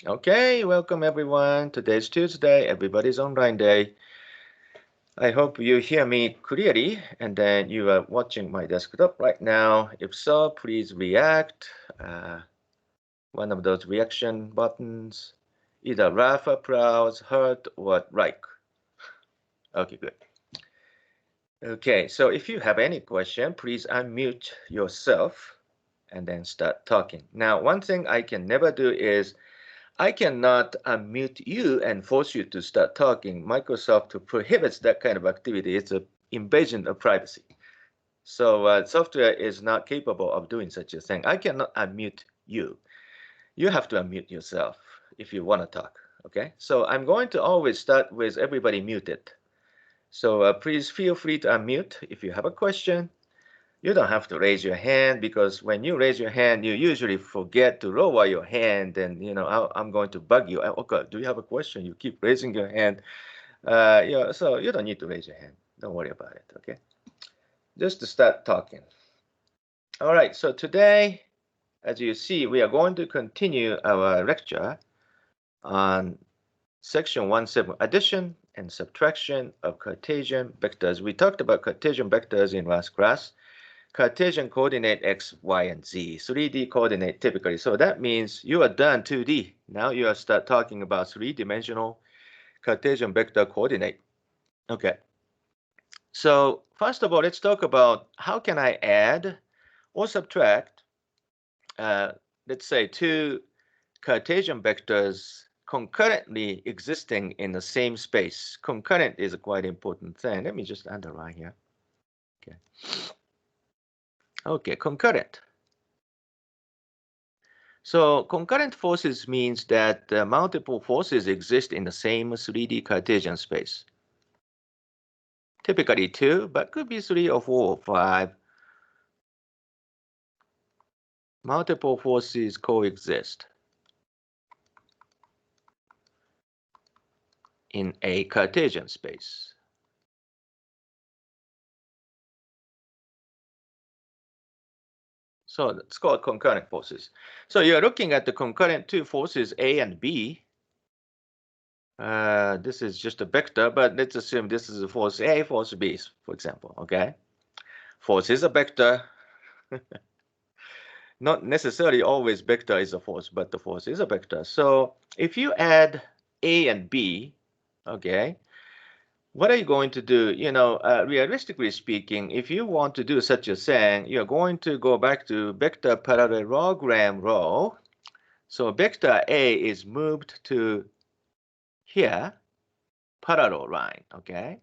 Okay, welcome everyone. Today's Tuesday, everybody's online day. I hope you hear me clearly and then you are watching my desktop right now. If so, please react. One of those reaction buttons, either laugh, applause, heart, or like. Okay, good. Okay, so if you have any question, please unmute yourself and then start talking. Now, one thing I can never do is I cannot unmute you and force you to start talking. Microsoft prohibits that kind of activity. It's an invasion of privacy. So software is not capable of doing such a thing. I cannot unmute you. You have to unmute yourself if you want to talk. Okay. So I'm going to always start with everybody muted. So please feel free to unmute if you have a question. You don't have to raise your hand because when you raise your hand, you usually forget to lower your hand, and I'm going to bug you. Okay, do you have a question? You keep raising your hand. So you don't need to raise your hand. Don't worry about it. Okay, just to start talking. All right. So today, as you see, we are going to continue our lecture on section 1.7, addition and subtraction of Cartesian vectors. We talked about Cartesian vectors in last class. Cartesian coordinate x, y, and z, 3D coordinate typically. So that means you are done 2D. Now you are start talking about three-dimensional Cartesian vector coordinate. Okay. So first of all, let's talk about how can I add or subtract, uh, let's say, two Cartesian vectors concurrently existing in the same space. Concurrent is a quite important thing. Let me just underline here. Okay. Okay, concurrent. So concurrent forces means that multiple forces exist in the same 3D Cartesian space. Typically two, but could be three or four or five. Multiple forces coexist in a Cartesian space. So it's called concurrent forces. So you're looking at the concurrent two forces A and B. This is just a vector, but let's assume this is a force A, force B, for example, okay? Force is a vector. Not necessarily always vector is a force, but the force is a vector. So if you add A and B, okay, what are you going to do? Realistically speaking, if you want to do such a thing, you're going to go back to vector parallelogram row. So vector A is moved to here, parallel line, okay?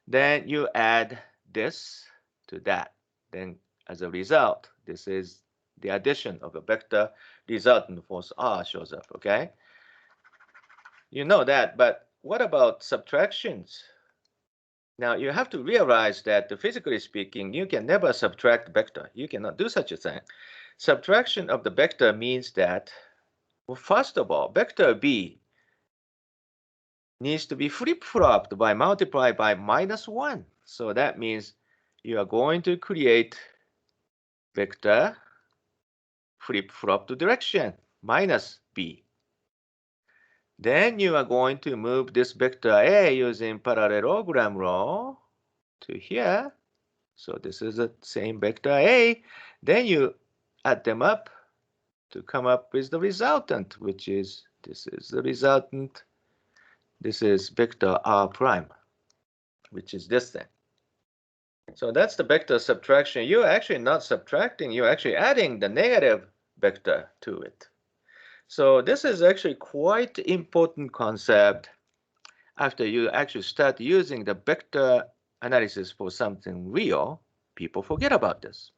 Then you add this to that. Then as a result, this is the addition of a vector resultant force R shows up, okay? You know that, but what about subtractions? Now you have to realize that physically speaking, you can never subtract vector. You cannot do such a thing. Subtraction of the vector means that, well, first of all, vector B needs to be flip-flopped by multiply by -1. So that means you are going to create vector flip-flop to direction minus b. Then you are going to move this vector A using parallelogram rule to here. So this is the same vector A. Then you add them up to come up with the resultant, which is, this is the resultant. This is vector R prime, which is this thing. So that's the vector subtraction. You're actually not subtracting, you're actually adding the negative vector to it. So this is actually quite important concept. After you actually start using the vector analysis for something real, people forget about this.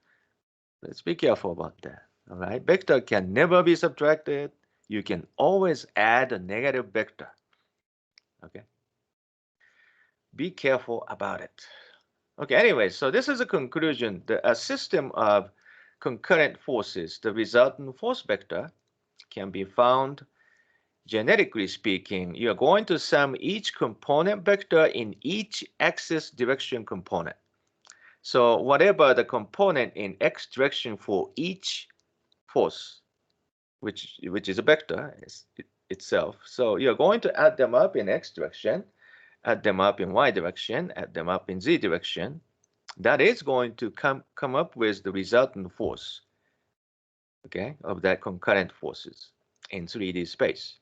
Let's be careful about that. All right, vector can never be subtracted. You can always add a negative vector. Okay, be careful about it. Okay, anyway, so this is a conclusion. A system of concurrent forces, the resultant force vector, can be found. Generically speaking, you are going to sum each component vector in each axis direction component. So whatever the component in x direction for each force, which is a vector, itself. So you're going to add them up in x direction, add them up in y direction, add them up in z direction. That is going to come up with the resultant force, okay, of that concurrent forces in 3D space.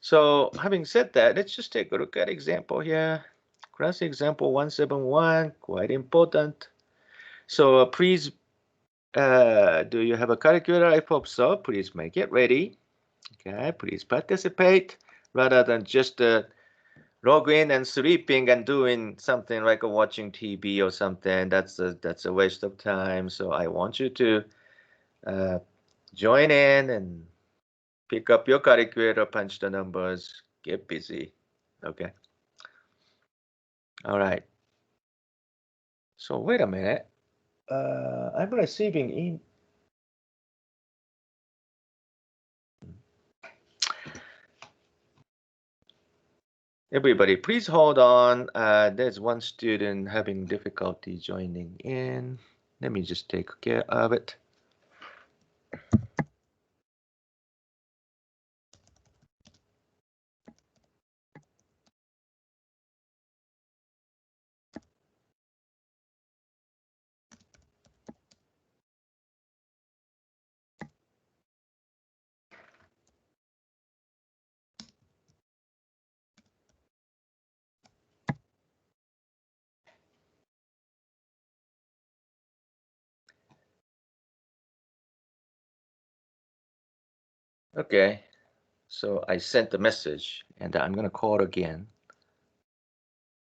So having said that, let's just take a look at example here. Class example 171, quite important. So please, do you have a calculator? I hope so. Please make it ready. Okay, please participate rather than just log in and sleeping and doing something like watching TV or something. That's a waste of time. So I want you to join in and pick up your calculator, punch the numbers, get busy. Okay. All right. So wait a minute. I'm receiving in. Everybody, please hold on. There's one student having difficulty joining in. Let me just take care of it. Okay, so I sent the message and I'm going to call again.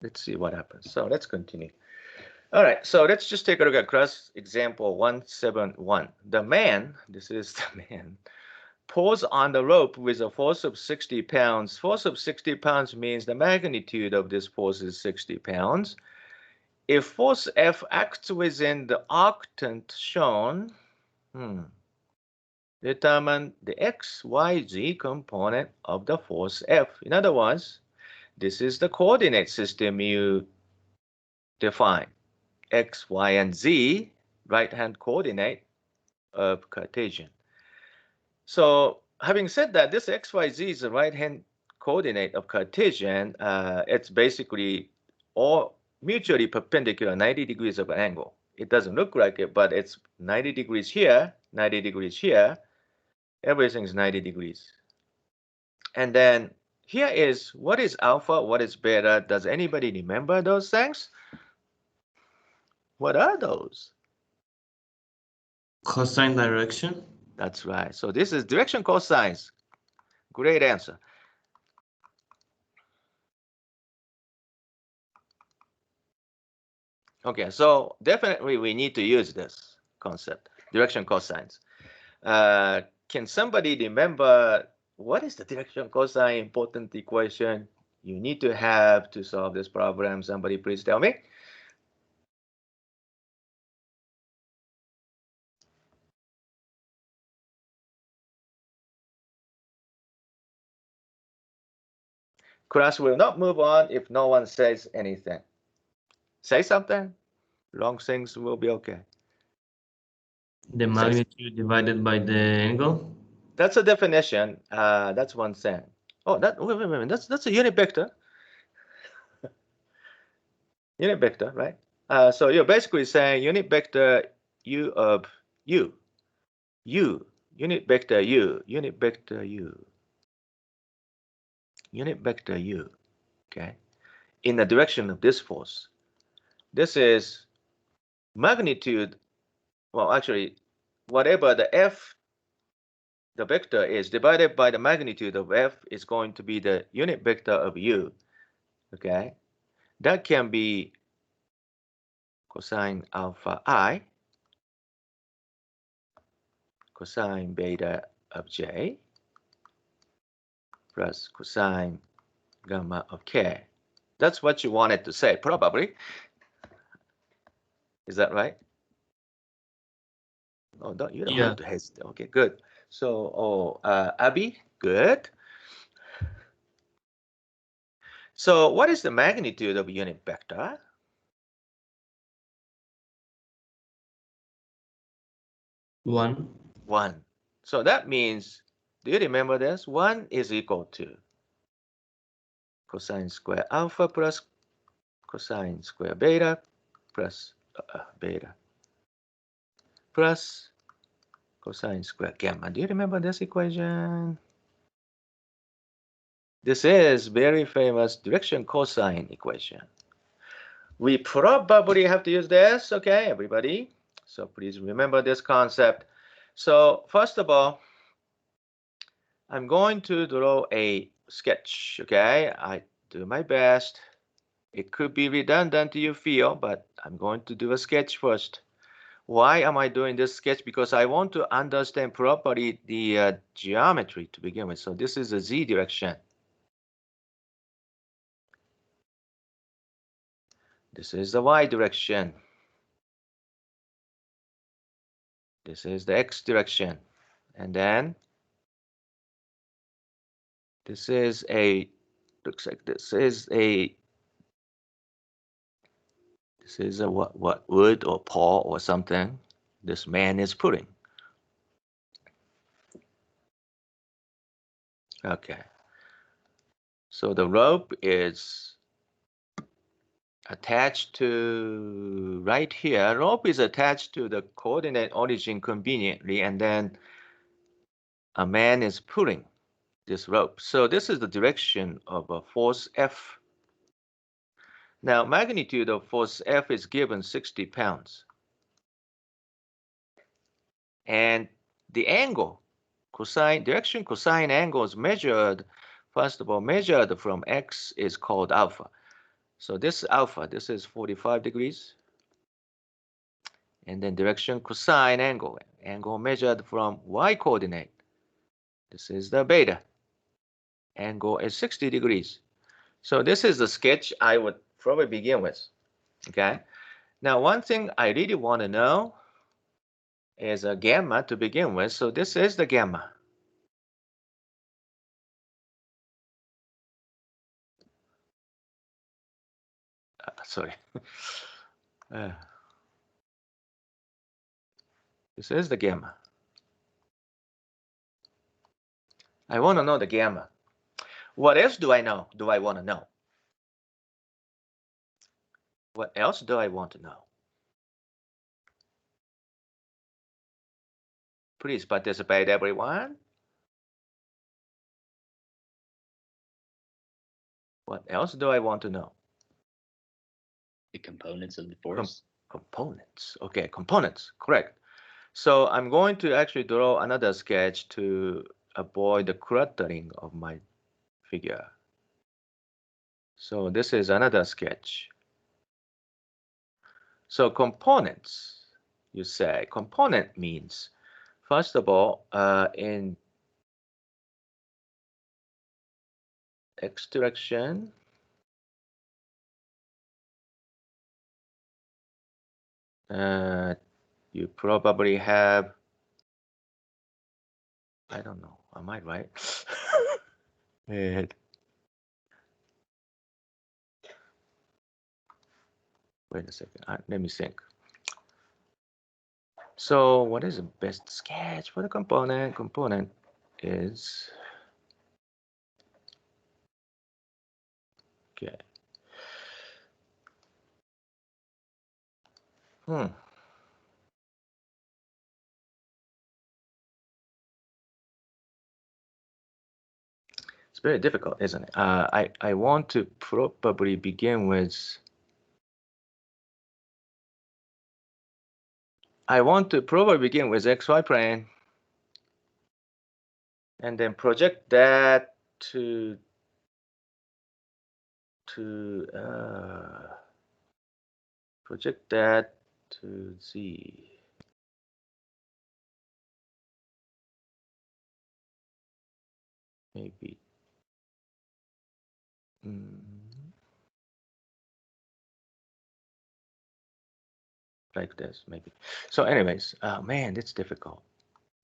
Let's see what happens. So let's continue. All right, so let's just take a look at class example 171. The man, this is the man, pulls on the rope with a force of 60 pounds. Force of 60 pounds means the magnitude of this force is 60 pounds. If force F acts within the arctant shown, determine the x, y, z component of the force F. In other words, this is the coordinate system you define. X, y, and z, right-hand coordinate of Cartesian. So having said that, this x, y, z is the right-hand coordinate of Cartesian. It's basically all mutually perpendicular 90 degrees of an angle. It doesn't look like it, but it's 90 degrees here, 90 degrees here. Everything's 90 degrees. And then here is what is alpha, what is beta. Does anybody remember those things? What are those? Cosine direction. That's right. So this is direction cosines. Great answer. Okay, so definitely we need to use this concept, direction cosines. Can somebody remember what is the direction cosine important equation you need to have to solve this problem? Somebody please tell me. Class will not move on if no one says anything. Say something. Long things will be okay. The magnitude divided by the angle. That's a definition. That's one thing. Oh, wait. That's a unit vector. Unit vector, right? So you're basically saying unit vector u of u, unit vector u, unit vector u, unit vector u. Okay, in the direction of this force. This is magnitude. Well, actually, whatever the f, the vector is divided by the magnitude of f is going to be the unit vector of u. Okay, that can be cosine alpha I, cosine beta of j, plus cosine gamma of k. That's what you wanted to say, probably. Is that right? Oh, you don't have to hesitate. Okay, good. So, Abby, good. So what is the magnitude of a unit vector? 1. 1. So that means Do you remember this? 1 is equal to cosine square alpha plus cosine square beta plus beta plus cosine square gamma. Do you remember this equation? This is very famous direction cosine equation. We probably have to use this, okay, everybody? So please remember this concept. So first of all, I'm going to draw a sketch, okay? I do my best. It could be redundant to you feel, but I'm going to do a sketch first. Why am I doing this sketch? Because I want to understand properly the geometry to begin with. So this is the z direction. This is the y direction. This is the x direction. And then this is a, looks like this is a what wood or paw or something this man is putting. Okay. So the rope is attached to right here. Rope is attached to the coordinate origin conveniently, and then a man is pulling this rope. So this is the direction of a force F. Now magnitude of force F is given 60 pounds. And the angle, direction cosine angle is measured, first of all, measured from X is called alpha. So this alpha, this is 45 degrees. And then direction cosine angle measured from Y coordinate. This is the beta. Angle is 60 degrees. So this is the sketch I would probably begin with. Okay. Now, one thing I really want to know is a gamma to begin with. So this is the gamma. Sorry. This is the gamma. I want to know the gamma. What else do I know? Do I want to know? What else do I want to know? Please participate, everyone. What else do I want to know? The components of the force. Components. Okay, components. Correct. So I'm going to actually draw another sketch to avoid the cluttering of my figure. So this is another sketch. So components, you say. Component means, first of all, in x direction, you probably have, I don't know, am I right? Wait a second, let me think. So what is the best sketch for the component? Component is, okay. It's very difficult, isn't it? I want to probably begin with, XY plane and then project that to project that to Z. Maybe. Like this, maybe. So anyways, man, it's difficult.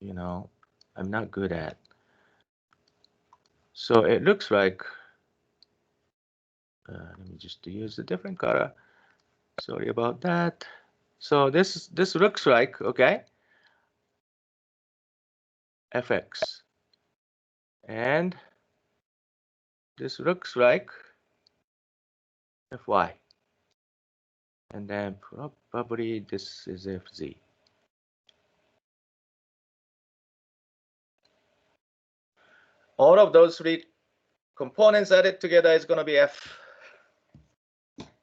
You know, I'm not good at. So it looks like, let me just use a different color. Sorry about that. So this looks like, okay, fx. And this looks like Fy. And then probably this is Fz. All of those three components added together is going to be F.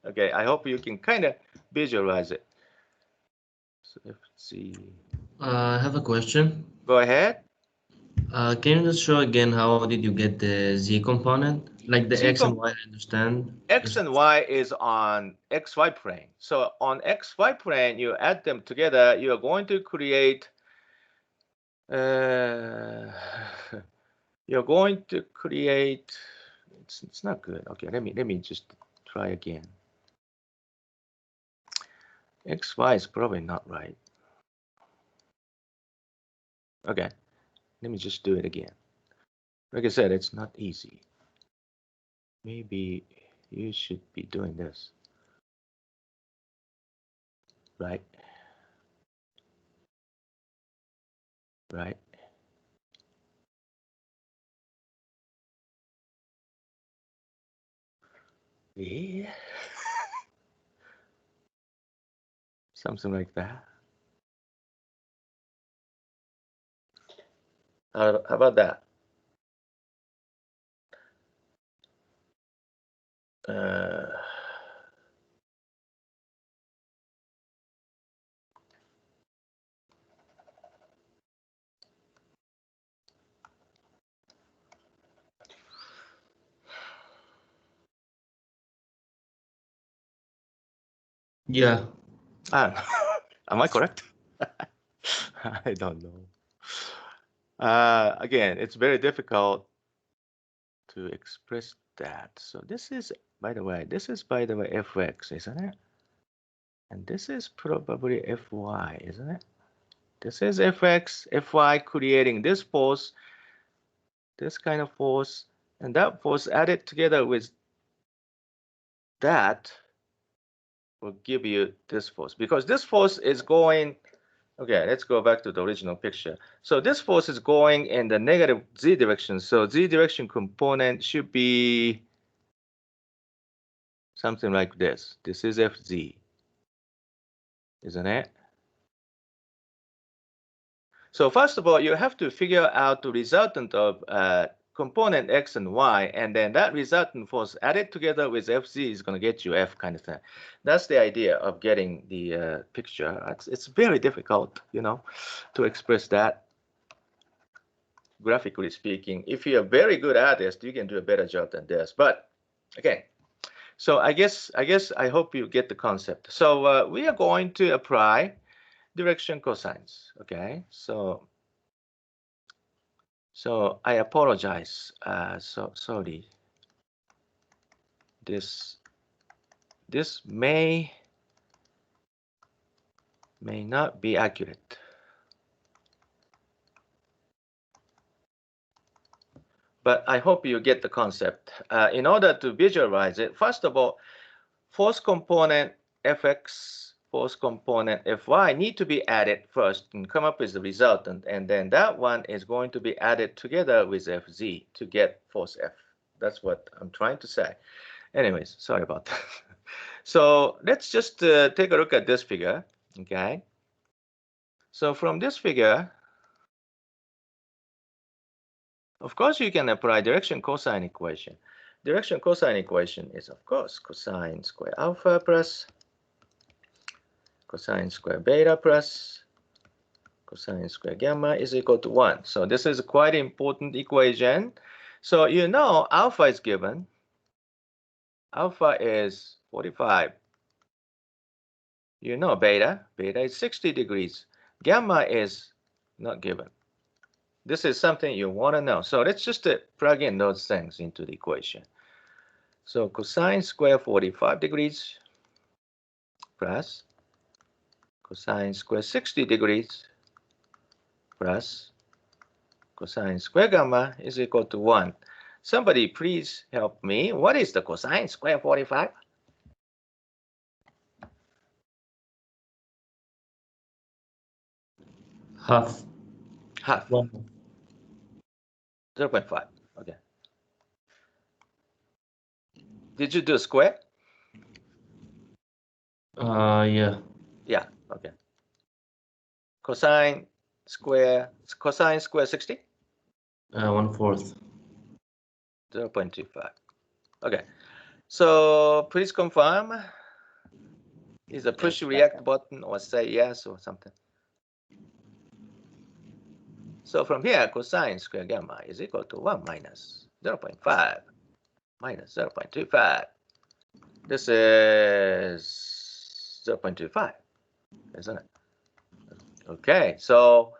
Okay, I hope you can kind of visualize it. So Fz. I have a question. Go ahead. Can you just show again how did you get the Z component? Like the Z X and Y, I understand. X and Y is on XY plane. So on XY plane, you add them together, you are going to create you're going to create it's not good. Okay, let me just try again. XY is probably not right. Okay, let me just do it again. Like I said, it's not easy. Maybe you should be doing this. Right? Right? Yeah. Something like that. How about that? Yeah. Am I correct? I don't know. Again, it's very difficult to express that. So this is, by the way, fx, isn't it? And this is probably fy, isn't it? This is fx, fy creating this force, this kind of force, and that force added together with that will give you this force, because this force is going, okay, let's go back to the original picture. So this force is going in the negative z direction. So z direction component should be something like this. This is Fz, isn't it? So first of all, you have to figure out the resultant of component x and y, and then that resultant force added together with Fz is going to get you F kind of thing. That's the idea of getting the picture. It's very difficult, you know, to express that graphically speaking. If you're a very good artist, you can do a better job than this. But again, so I hope you get the concept. So we are going to apply direction cosines. Okay, so I apologize. Sorry. This may not be accurate. But I hope you get the concept. In order to visualize it, first of all, force component fx, force component fy need to be added first and come up with the resultant, and then that one is going to be added together with fz to get force F. That's what I'm trying to say. Anyways, sorry about that. So let's just take a look at this figure, okay? So from this figure, of course, you can apply direction cosine equation. Direction cosine equation is, of course, cosine square alpha plus cosine square beta plus cosine square gamma is equal to 1. So this is a quite important equation. So you know alpha is given. Alpha is 45. You know beta is 60 degrees. Gamma is not given. This is something you want to know. So let's just plug in those things into the equation. So cosine square 45 degrees plus cosine square 60 degrees plus cosine square gamma is equal to 1. Somebody please help me. What is the cosine square 45? Half. Half. One. 0.5. Okay. Did you do square? Yeah. Yeah, okay. Cosine square 60? 1/4. 0.25. Okay. So please confirm. Is a push react button or say yes or something. So from here, cosine square gamma is equal to 1 minus 0.5 minus 0.25. This is 0.25, isn't it? Okay, so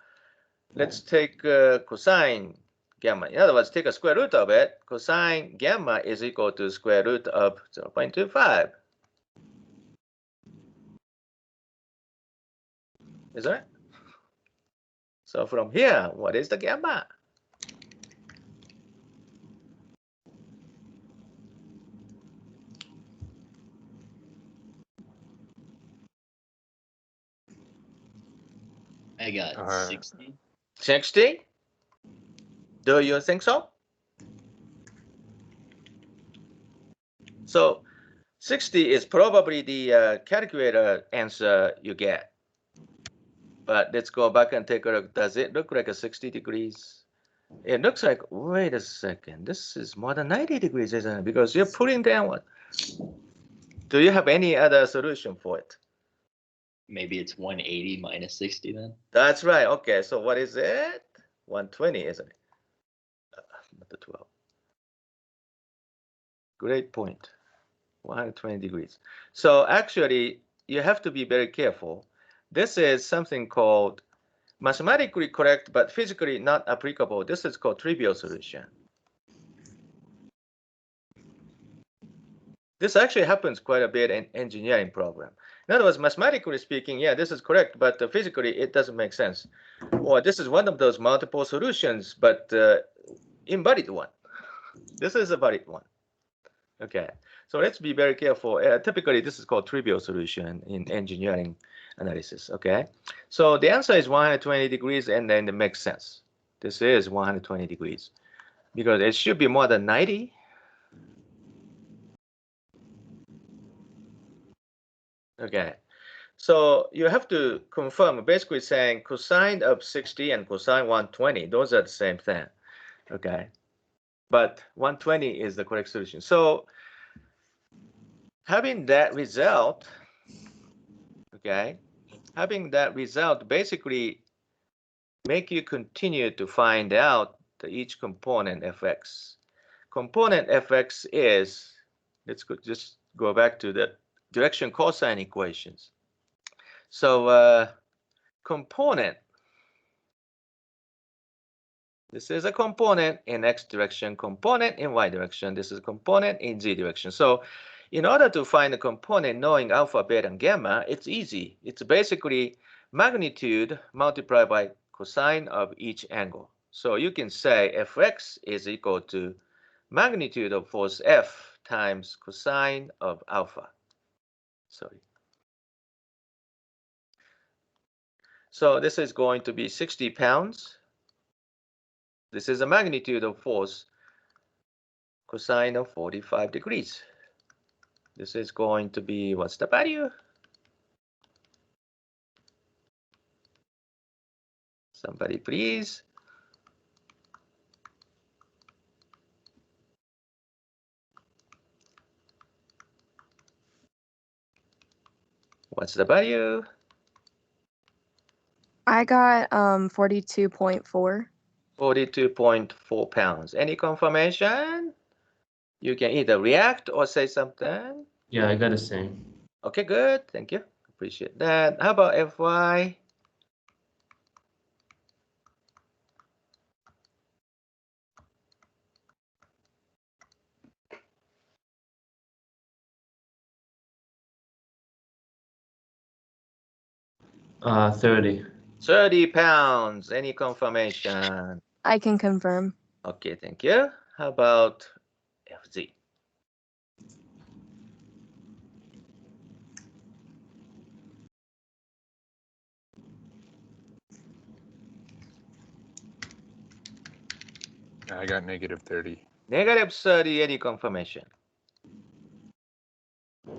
let's take cosine gamma. In other words, take a square root of it. Cosine gamma is equal to square root of 0.25. Isn't it? So from here, what is the gamma? I got 60. 60? Do you think so? So 60 is probably the calculator answer you get. But let's go back and take a look. Does it look like a 60 degrees? It looks like, wait a second, this is more than 90 degrees, isn't it? Because you're putting down what? Do you have any other solution for it? Maybe it's 180 minus 60 then. That's right. Okay, so what is it? 120, isn't it? Not the 12. Great point. 120 degrees. So actually, you have to be very careful. This is something called mathematically correct, but physically not applicable. This is called trivial solution. This actually happens quite a bit in engineering program. In other words, mathematically speaking, yeah, this is correct, but physically it doesn't make sense. Or this is one of those multiple solutions, but invalid one. This is a valid one. Okay, so let's be very careful. Typically, this is called trivial solution in engineering analysis. Okay, so the answer is 120 degrees, and then it makes sense. This is 120 degrees because it should be more than 90. Okay, so you have to confirm, basically saying cosine of 60 and cosine 120, those are the same thing. Okay, but 120 is the correct solution. So having that result, okay, having that result basically make you continue to find out each component fx. Component fx is, let's just go back to the direction cosine equations. So component, this is a component in x direction, component in y direction. This is a component in z direction. So in order to find a component knowing alpha, beta, and gamma, it's easy. It's basically magnitude multiplied by cosine of each angle. So you can say fx is equal to magnitude of force F times cosine of alpha. Sorry. So this is going to be 60 pounds. This is a magnitude of force cosine of 45 degrees. This is going to be, what's the value? Somebody please. What's the value? I got 42.4. 42.4 pounds. Any confirmation? You can either react or say something. Yeah, I got the same. Okay, good. Thank you. Appreciate that. How about FY? Uh, 30. 30 pounds. Any confirmation? I can confirm. Okay, thank you. How about FZ? I got -30. -30, any confirmation?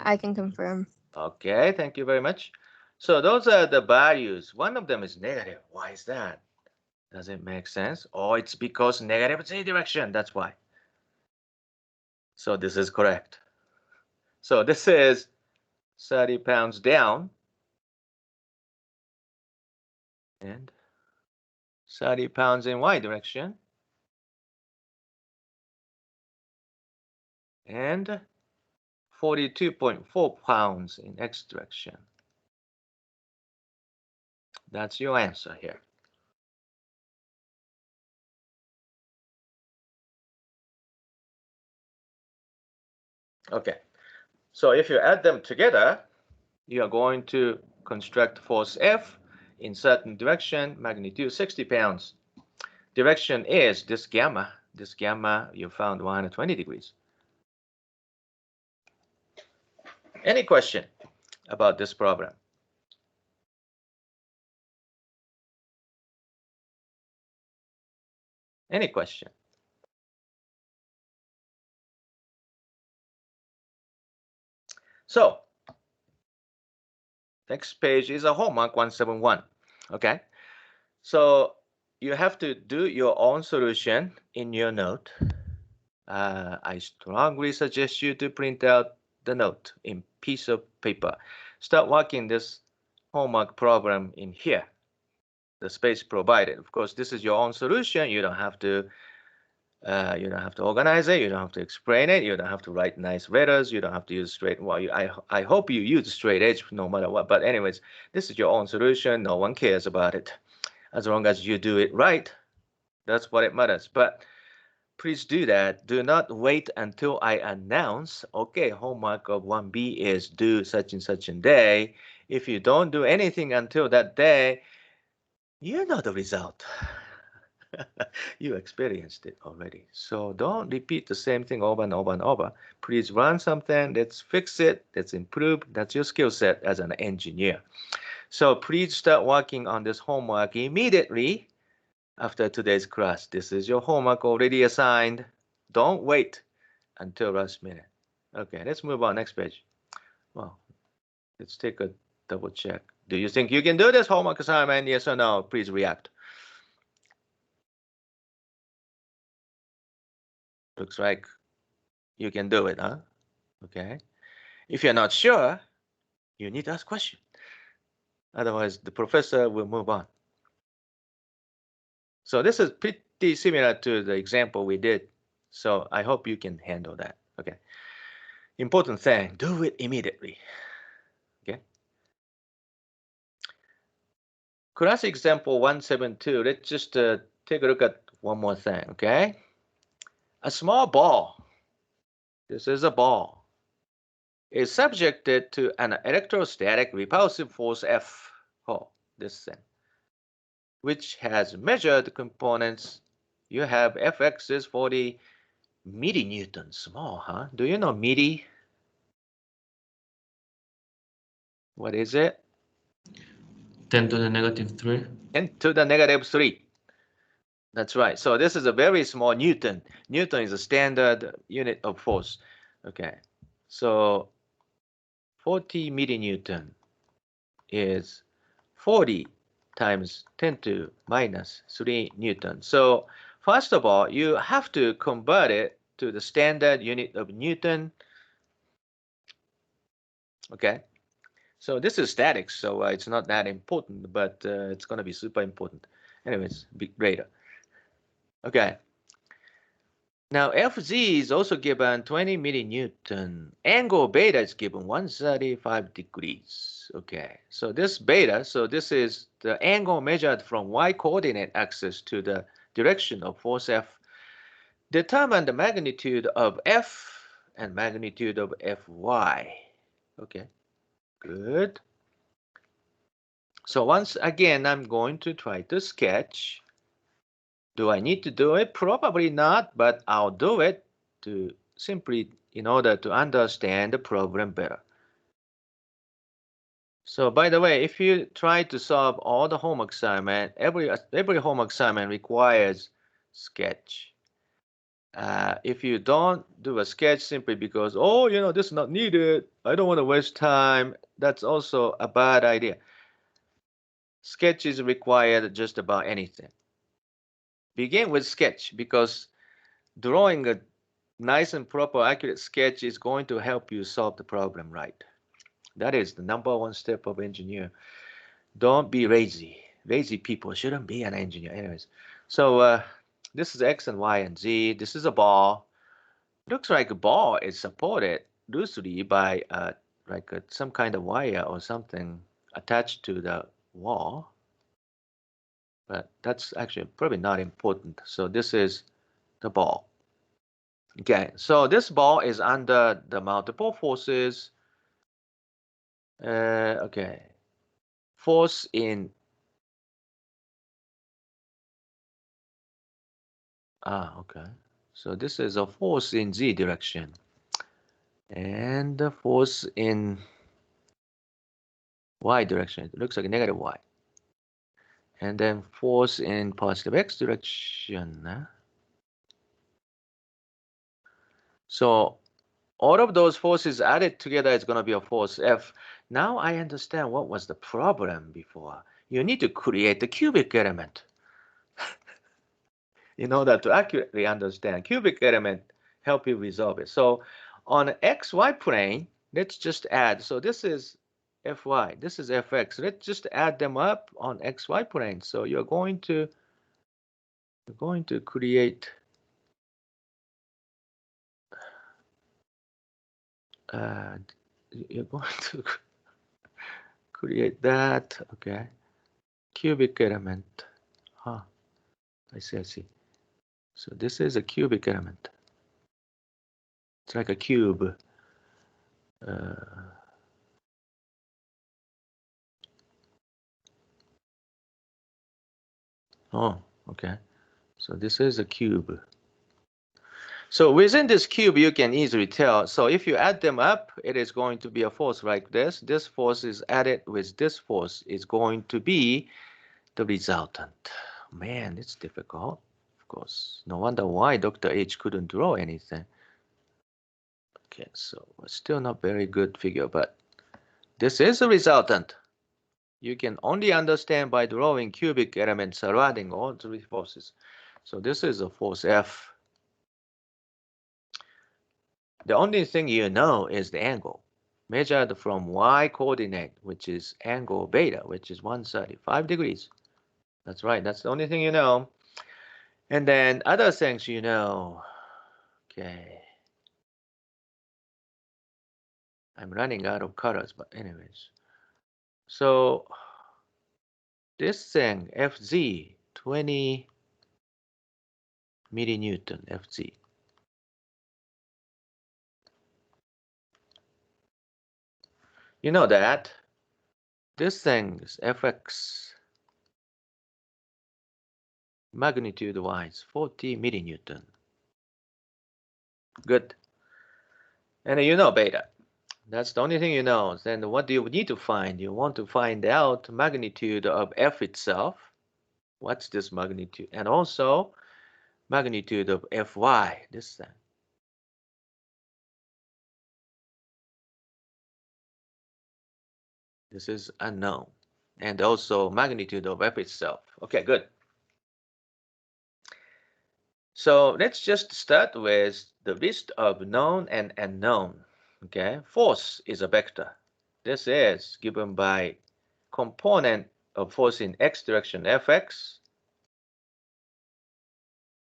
I can confirm. Okay, thank you very much. So those are the values. One of them is negative. Why is that? Does it make sense? Oh, it's because negative z direction. That's why. So this is correct. So this is 30 pounds down and 30 pounds in y direction and 42.4 pounds in x direction. That's your answer here. Okay, so if you add them together, you are going to construct force F in certain direction, magnitude 60 pounds. Direction is this gamma. This gamma, you found 120 degrees. Any question about this problem? Any question? So, next page is a homework 171. Okay, so you have to do your own solution in your note. I strongly suggest you to print out the note in piece of paper. Start working this homework problem in here, the space provided. Of course, this is your own solution. You don't have to organize it. You don't have to explain it. You don't have to write nice letters. You don't have to use straight. Well, I hope you use straight edge no matter what. But anyways, this is your own solution. No one cares about it. As long as you do it right, that's what it matters. But please do that. Do not wait until I announce, okay, homework of 1B is due such and such a day. If you don't do anything until that day, you know the result. You experienced it already. So don't repeat the same thing over and over and over. Please run something, let's fix it, let's improve. That's your skill set as an engineer. So please start working on this homework immediately after today's class. This is your homework already assigned. Don't wait until last minute. Okay, let's move on. Next page. Well, let's take a double check. Do you think you can do this homework assignment? Yes or no? Please react. Looks like you can do it, huh? Okay. If you're not sure, you need to ask question. Otherwise, the professor will move on. So this is pretty similar to the example we did. So I hope you can handle that. Okay. Important thing, do it immediately. Okay. Class example 172. Let's just take a look at one more thing. Okay. A small ball. This is a ball. Is subjected to an electrostatic repulsive force F. Oh, this thing, which has measured components. You have Fx is 40 millinewton. Small, huh? Do you know milli? What is it? 10 to the -3. 10 to the -3. That's right. So this is a very small Newton. Newton is a standard unit of force. Okay. So 40 millinewton is 40 times 10 to -3 Newton. So first of all, you have to convert it to the standard unit of Newton. Okay. So this is statics, so it's not that important, but it's going to be super important. Anyways, later. Okay. Now Fz is also given 20 millinewton. Angle beta is given 135 degrees. Okay, so this beta, so this is the angle measured from y coordinate axis to the direction of force F. Determine the magnitude of F and magnitude of Fy. Okay, good. So once again, I'm going to try to sketch. Do I need to do it? Probably not, but I'll do it to simply in order to understand the problem better. So by the way, if you try to solve all the homework assignment, every homework assignment requires sketch. if you don't do a sketch simply because, oh, this is not needed, I don't want to waste time, that's also a bad idea. Sketch is required just about anything. Begin with sketch, because drawing a nice and proper accurate sketch is going to help you solve the problem right. That is the number one step of engineer. Don't be lazy. Lazy people shouldn't be an engineer. Anyways, so this is X and Y and Z. This is a ball. Looks like a ball is supported loosely by some kind of wire or something attached to the wall. But that's actually probably not important. So this is the ball. Okay, so this ball is under the multiple forces. Okay, force in okay. So this is a force in Z direction, and the force in Y direction. It looks like negative Y, and then force in positive X direction. So all of those forces added together is going to be a force F. Now I understand what was the problem before. You need to create the cubic element in order to accurately understand. Cubic element help you resolve it. So on XY plane, let's just add. So this is Fy, this is Fx. Let's just add them up on XY plane. So you're going to create you're going to create that, okay, cubic element. I see. So this is a cubic element. It's like a cube. Okay. So this is a cube. So within this cube, you can easily tell. So if you add them up, it is going to be a force like this. This force is added with this force is going to be the resultant. Man, it's difficult. Of course, no wonder why Dr. H couldn't draw anything. Okay, so still not very good figure, but this is a resultant. You can only understand by drawing cubic elements surrounding all three forces. So this is a force F. The only thing you know is the angle, measured from y coordinate, which is angle beta, which is 135 degrees. That's right, that's the only thing you know. And then other things you know. Okay. I'm running out of colors, but anyways. So this thing, Fz, 20 millinewton, Fz. You know that this thing is Fx magnitude-wise 40 millinewton. Good. And you know beta. That's the only thing you know. Then what do you need to find? You want to find out magnitude of F itself. What's this magnitude? And also magnitude of Fy, this thing. This is unknown. And also magnitude of F itself. Okay, good. So let's just start with the list of known and unknown. Okay, force is a vector. This is given by component of force in x direction Fx,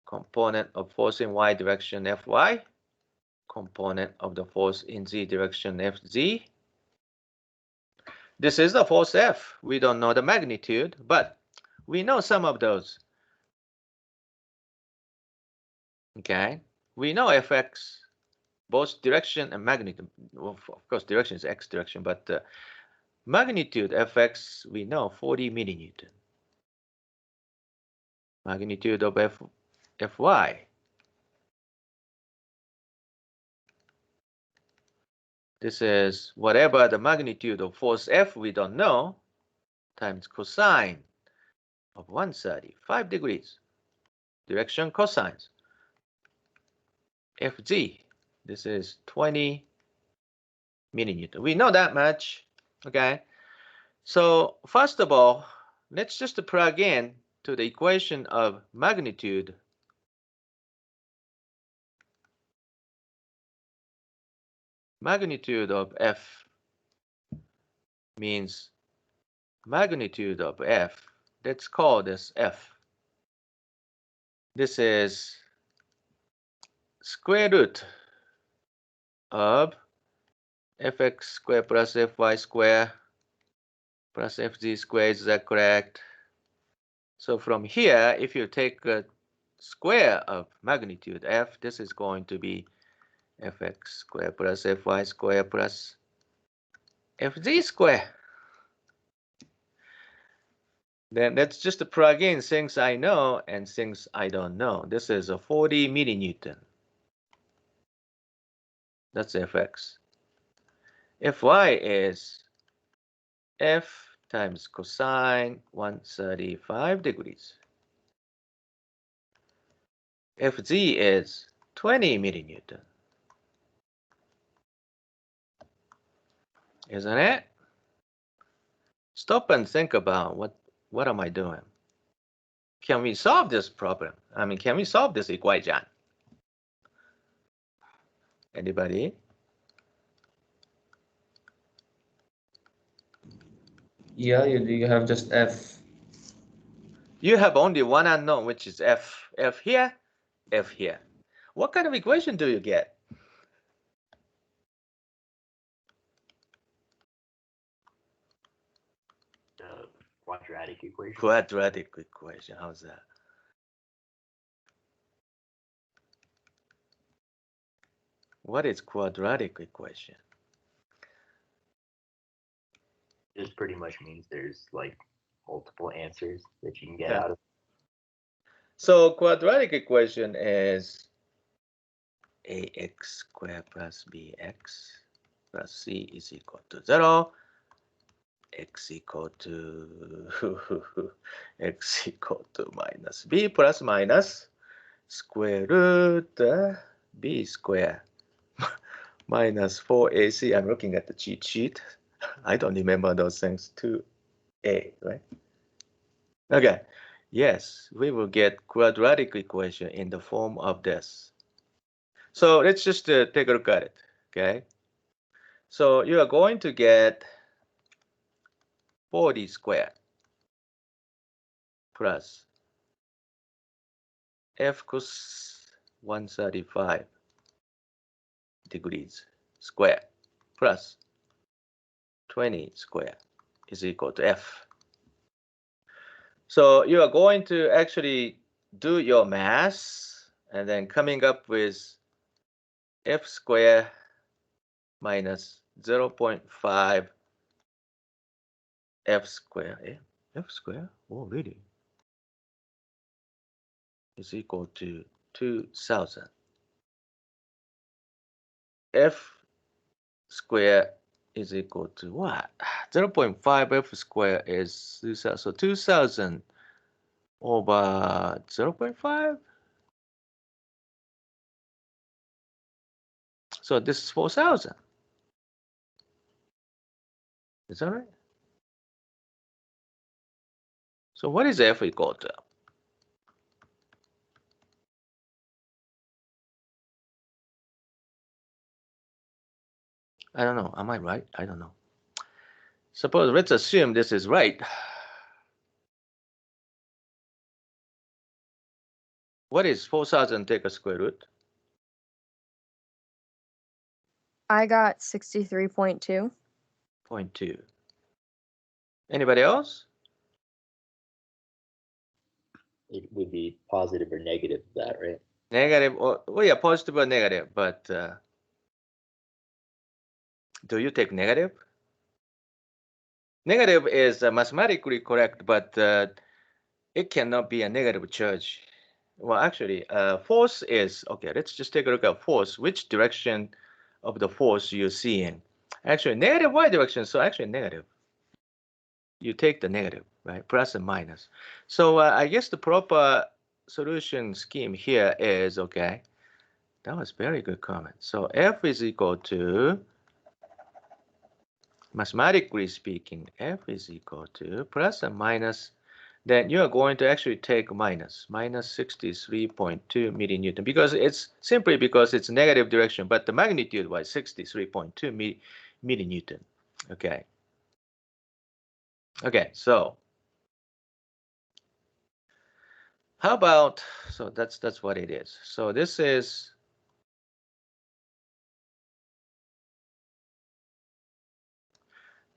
component of force in y direction Fy, component of the force in z direction Fz. This is the force F. We don't know the magnitude, but we know some of those. Okay, we know Fx, both direction and magnitude. Well, of course, direction is x direction, but magnitude Fx, we know 40 millinewton. Magnitude of Fy. This is whatever the magnitude of force F we don't know, times cosine of 135 degrees. Direction cosines. Fg. This is 20 millinewton. We know that much, okay? So first of all, let's just plug in to the equation of magnitude. Magnitude of F means magnitude of F. Let's call this F. This is square root of fx square plus fy square plus fz square. Is that correct? So from here, if you take a square of magnitude F, this is going to be fx square plus fy square plus fz square. Then let's just plug in things I know and things I don't know. This is a 40 millinewton. That's fx. Fy is f times cosine 135 degrees. Fz is 20 millinewton. Isn't it? Stop and think about what am I doing? Can we solve this problem? I mean, can we solve this equation? Anybody? Yeah, you have just F. You have only one unknown, which is F. F here, F here. What kind of equation do you get? The quadratic equation. Quadratic equation. How's that? What is quadratic equation? This pretty much means there's like multiple answers that you can get Yeah. out of. So quadratic equation is ax squared plus bx plus c is equal to 0. X equal to x equal to minus b plus minus square root b square minus 4ac. I'm looking at the cheat sheet. I don't remember those things. 2a, right? Okay. Yes, we will get quadratic equation in the form of this. So let's just take a look at it. Okay. So you are going to get 40 squared plus f cos 135 degrees squared plus 20 squared is equal to f. So you are going to actually do your math and then coming up with f squared minus 0.5 f squared. F squared? Oh, really? Is equal to 2000. F squared is equal to what? 0.5 f squared is 2000. So 2000 over 0.5. So this is 4000. Is that right? So what is f equal to? I don't know. Am I right? I don't know. Suppose let's assume this is right. What is 4000 take a square root? I got 63.2. 0.2. Anybody else? It would be positive or negative of that, right? Negative or well, yeah, positive or negative, but do you take negative? Negative is mathematically correct, but it cannot be a negative charge. Well, actually, force is, okay, let's just take a look at force. Which direction of the force you're seeing? Actually, negative y direction, so actually negative. You take the negative, right? Plus and minus. So I guess the proper solution scheme here is, okay, That was very good comment. So F is equal to, mathematically speaking, F is equal to plus and minus, then you are going to actually take minus 63.2 millinewton, because it's simply because it's negative direction, but the magnitude was 63.2 millinewton. Okay. Okay, so how about, so that's what it is. So this is,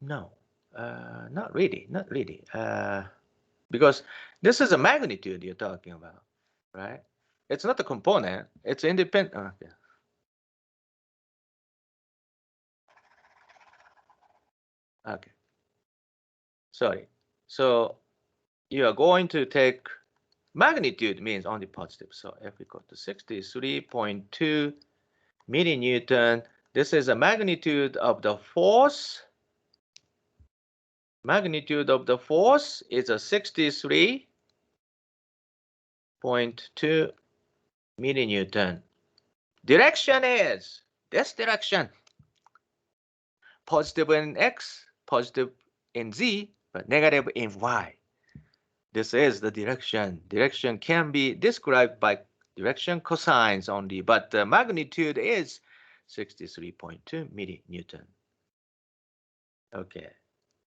no, not really, because this is a magnitude you're talking about, right? It's not a component, it's independent. Okay. Okay. Sorry. So you are going to take, magnitude means only positive. So F equal to 63.2 millinewton. This is a magnitude of the force. Magnitude of the force is a 63.2 millinewton. Direction is this direction. Positive in X, positive in Z, but negative in Y. This is the direction. Direction can be described by direction cosines only, but the magnitude is 63.2 millinewton. Okay,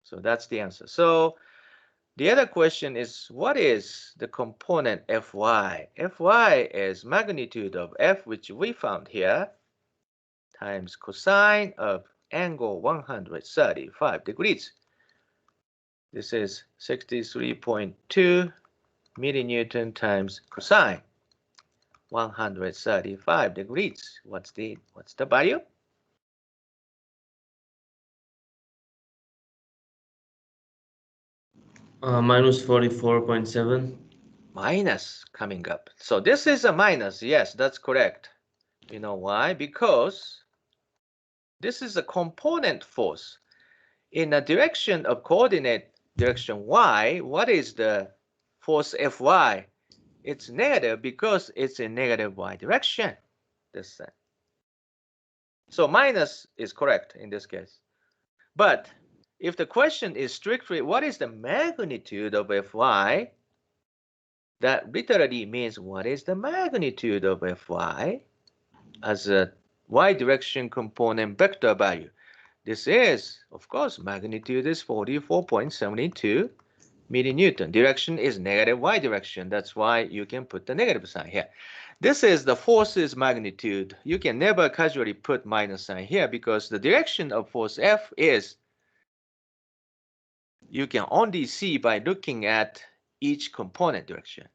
so that's the answer. So the other question is, what is the component Fy? Fy is magnitude of F, which we found here, times cosine of angle 135 degrees. This is 63.2 millinewton times cosine 135 degrees. What's the value? Minus 44.7. Minus coming up. So this is a minus. Yes, that's correct. You know why? Because this is a component force. In a direction of coordinate direction y, what is the force Fy? It's negative because it's in negative y direction. This side. So minus is correct in this case. But if the question is strictly what is the magnitude of Fy, that literally means what is the magnitude of Fy as a y direction component vector value. This is, of course, magnitude is 44.72 millinewton. Direction is negative y direction. That's why you can put the negative sign here. This is the force's magnitude. You can never casually put minus sign here because the direction of force F is, you can only see by looking at each component direction.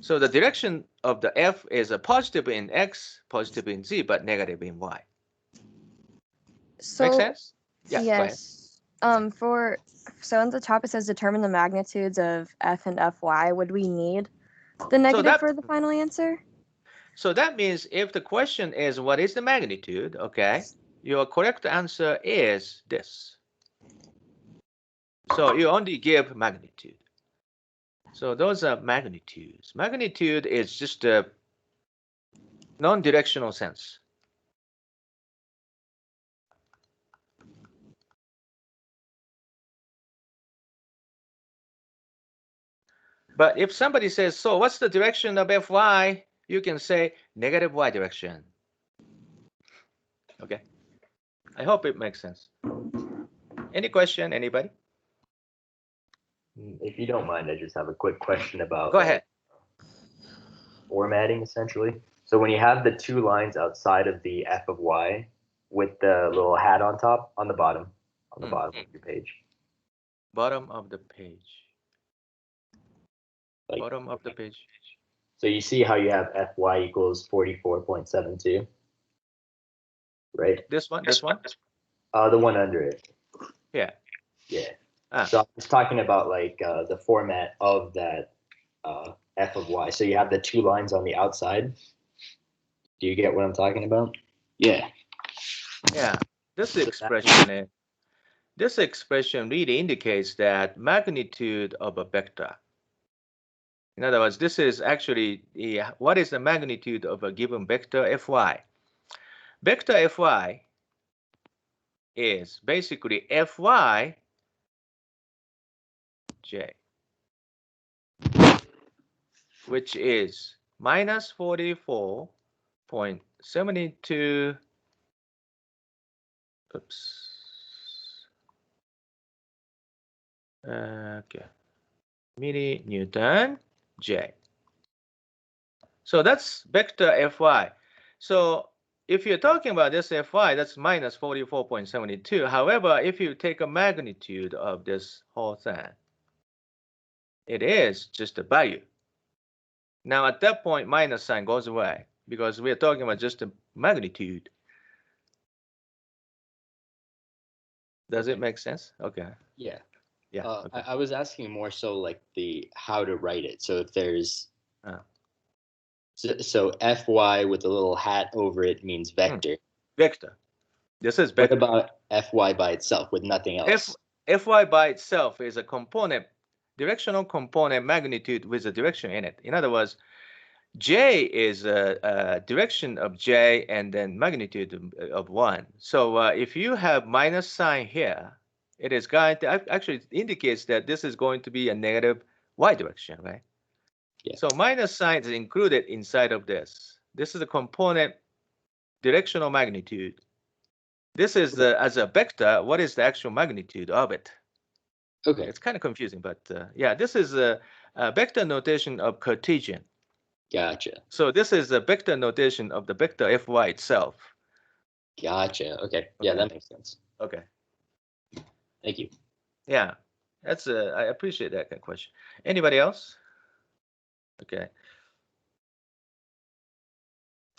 So the direction of the F is a positive in X, positive in Z, but negative in Y. So Make sense? Yeah, go ahead. yes. So on the top it says determine the magnitudes of F and Fy. Would we need the negative for the final answer? So that means if the question is what is the magnitude, okay, your correct answer is this. So you only give magnitude. So those are magnitudes. Magnitude is just a non-directional sense. But if somebody says, so what's the direction of Fy? You can say negative y direction. Okay. I hope it makes sense. Any question, anybody? If you don't mind, I just have a quick question about Go ahead. formatting, essentially. So when you have the two lines outside of the f of y with the little hat on top, on the bottom of your page. Bottom of the page. Like, Bottom of the page. so you see how you have Fy equals 44.72, right? This one, this one? The one under it. Yeah. Yeah. Ah. So I'm just talking about like the format of that f of y. So you have the two lines on the outside. Do you get what I'm talking about? Yeah. Yeah. This expression really indicates that magnitude of a vector. In other words, this is actually what is the magnitude of a given vector Fy. Vector Fy is basically Fy j, which is minus 44.72, oops, okay, millinewton j. So that's vector Fy. So if you're talking about this Fy, that's minus 44.72. However, if you take a magnitude of this whole thing, it is just a value. Now at that point, minus sign goes away because we're talking about just a magnitude. Does it make sense? Okay. Yeah. Yeah. Okay. I was asking more so like the how to write it. So if there's so Fy with a little hat over it means vector. Vector. This is vector. What about Fy by itself with nothing else? Fy by itself is a component, directional component magnitude with a direction in it. In other words, J is a direction of J and then magnitude of 1. So if you have minus sign here, it is going to actually indicates that this is going to be a negative Y direction, right? Yeah. So minus sign is included inside of this. This is a component directional magnitude. This is as a vector, what is the actual magnitude of it? Okay. It's kind of confusing, but yeah, this is a vector notation of Cartesian. Gotcha. So this is a vector notation of the vector Fy itself. Gotcha. Okay. Yeah, that makes sense. Okay. Thank you. Yeah, that's I appreciate that kind of question. Anybody else? Okay.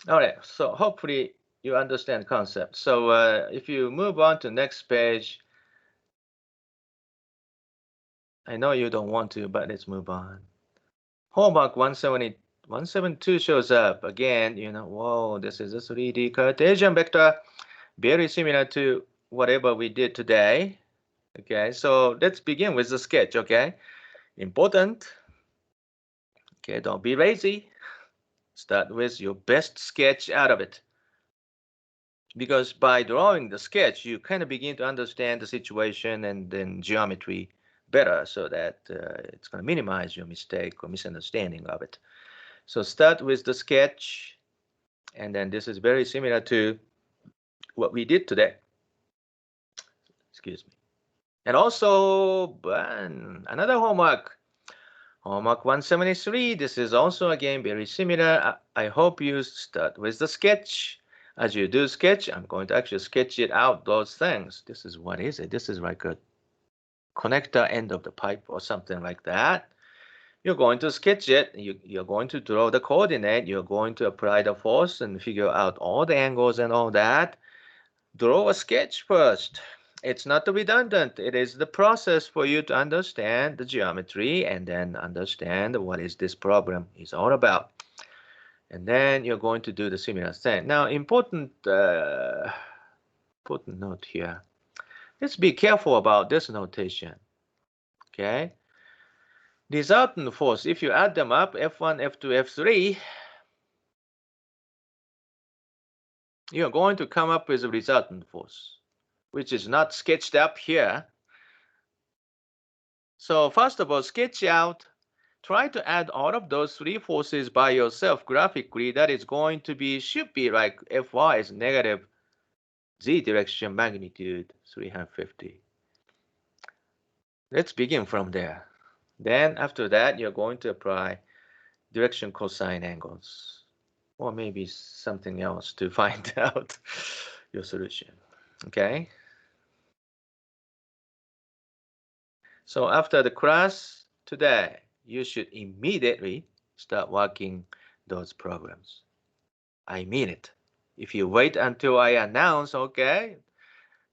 All right. So hopefully you understand concept. So if you move on to next page, I know you don't want to, but let's move on. Homework 172 shows up again. You know, whoa, this is a 3D Cartesian vector, very similar to whatever we did today. Okay, so let's begin with the sketch. Okay, important. Okay, don't be lazy. Start with your best sketch out of it. Because by drawing the sketch, you kind of begin to understand the situation and then geometry better so that it's going to minimize your mistake or misunderstanding of it. So start with the sketch, and then this is very similar to what we did today. Excuse me. And also another homework. Homework 173, this is also again very similar. I hope you start with the sketch. As you do sketch, I'm going to actually sketch it out, those things. This is what is it? This is like a connector end of the pipe or something like that. You're going to sketch it. You're going to draw the coordinate. You're going to apply the force and figure out all the angles and all that. Draw a sketch first. It's not redundant. It is the process for you to understand the geometry and then understand what is this problem is all about. And then you're going to do the similar thing. Now, important note here. Let's be careful about this notation. Okay? Resultant force, if you add them up, F1, F2, F3, you're going to come up with a resultant force, which is not sketched up here. So first of all, sketch out. Try to add all of those three forces by yourself graphically. That is going to be, should be like Fy is negative z direction magnitude 350. Let's begin from there. Then after that, you're going to apply direction cosine angles, or maybe something else to find out your solution. Okay? So after the class today, you should immediately start working those programs. I mean it. If you wait until I announce, okay,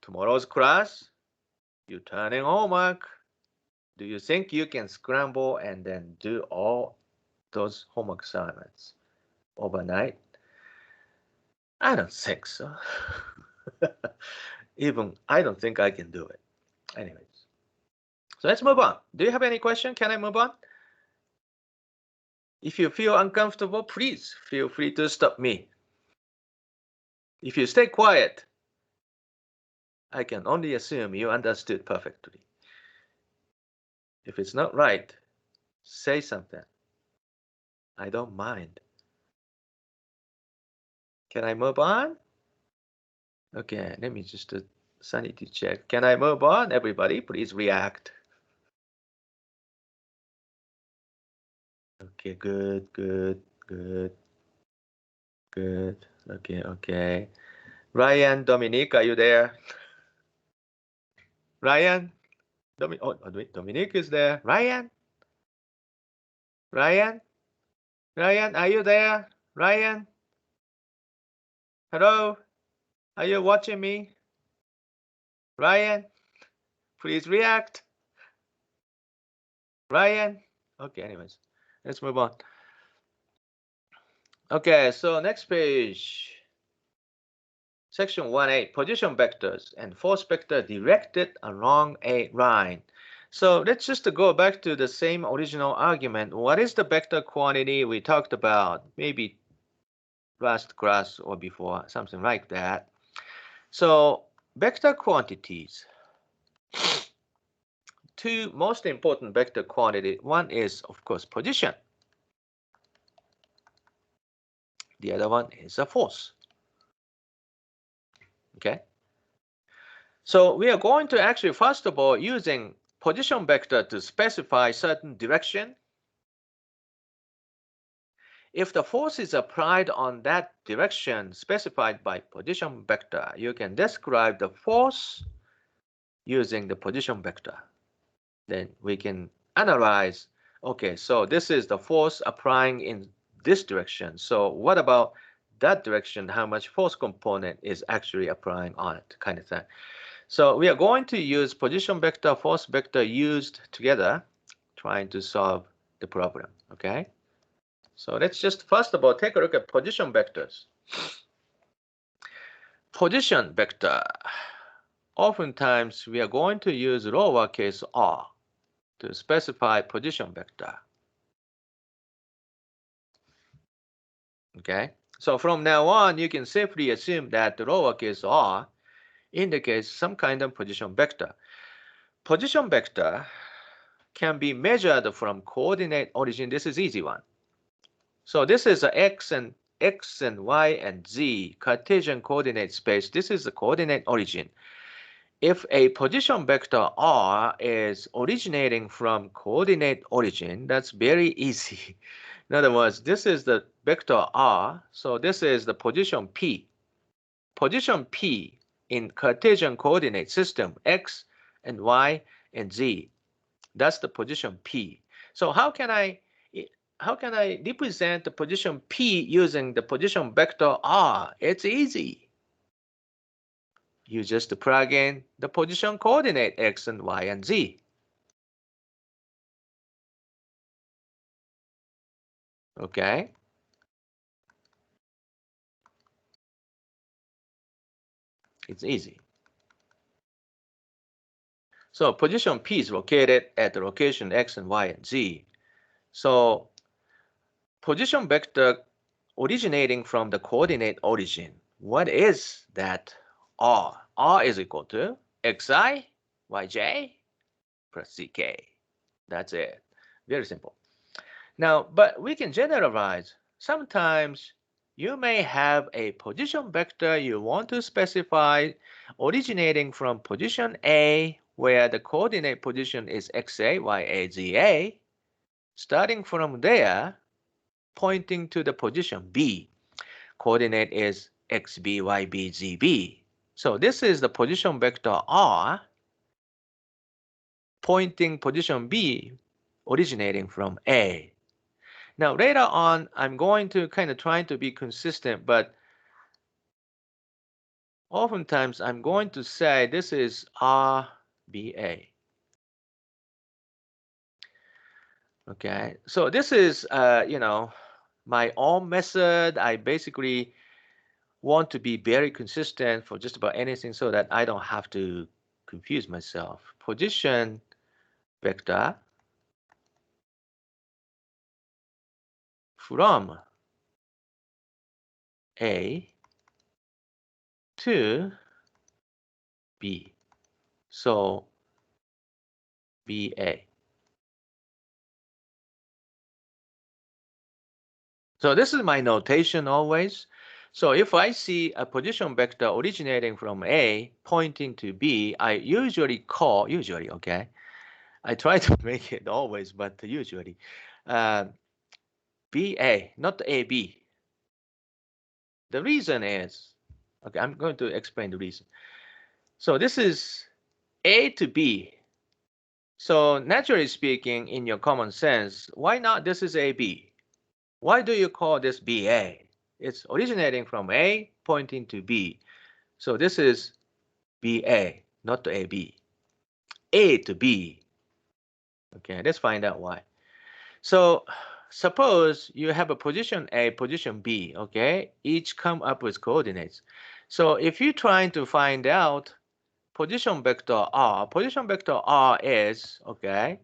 tomorrow's class, you turn in homework, do you think you can scramble and then do all those homework assignments overnight? I don't think so. Even I don't think I can do it. Anyways, so let's move on. Do you have any question? Can I move on? If you feel uncomfortable, please feel free to stop me. If you stay quiet, I can only assume you understood perfectly. If it's not right, say something. I don't mind. Can I move on? Okay, let me just sanity check. Can I move on? Everybody, please react. Okay, good. Okay. Ryan, Dominique, are you there? Ryan? Dominique is there. Ryan? Ryan, are you there? Ryan? Hello? Are you watching me? Ryan? Please react. Ryan? Okay, anyways, let's move on. Okay, so next page. Section 1A, position vectors and force vector directed along a line. So let's just go back to the same original argument. What is the vector quantity we talked about? Maybe last class or before, something like that. So vector quantities. Two most important vector quantity. One is, of course, position. The other one is a force. Okay. So we are going to actually, first of all, using position vector to specify certain direction. If the force is applied on that direction specified by position vector, you can describe the force using the position vector. Then we can analyze, okay, so this is the force applying in this direction. So what about that direction? How much force component is actually applying on it, kind of thing. So we are going to use position vector, force vector used together, trying to solve the problem, okay? So let's just first of all take a look at position vectors. Position vector. Oftentimes we are going to use lowercase r to specify position vector. Okay, so from now on you can safely assume that the lowercase r indicates some kind of position vector. Position vector can be measured from coordinate origin. This is easy one. So this is a x and y and z Cartesian coordinate space. This is the coordinate origin. If a position vector r is originating from coordinate origin, that's very easy. In other words, this is the vector r, so this is the position p. Position p in Cartesian coordinate system, x and y and z. That's the position p. So how can I represent the position p using the position vector r? It's easy. You just plug in the position coordinate x and y and z. Okay. It's easy. So position p is located at the location x and y and z. So position vector originating from the coordinate origin. What is that r? R is equal to xi, yj plus ck. That's it. Very simple. Now, but we can generalize. Sometimes you may have a position vector you want to specify originating from position A, where the coordinate position is xa, ya, za. Starting from there, pointing to the position B. Coordinate is xb, yb, zb. So this is the position vector R, pointing position B, originating from A. Now later on, I'm going to kind of try to be consistent, but oftentimes I'm going to say this is RBA. Okay, so this is, my own method. I basically want to be very consistent for just about anything so that I don't have to confuse myself. Position vector from A to B. So BA. So this is my notation always. So if I see a position vector originating from A pointing to B, I usually call, okay? I try to make it always, but usually, BA, not AB. The reason is, okay, I'm going to explain the reason. So this is A to B. So naturally speaking, in your common sense, why not this is AB? Why do you call this BA? It's originating from A pointing to B. So this is BA, not AB. A to B. Okay, let's find out why. So suppose you have a position A, position B, okay? Each come up with coordinates. So if you're trying to find out position vector R is, okay,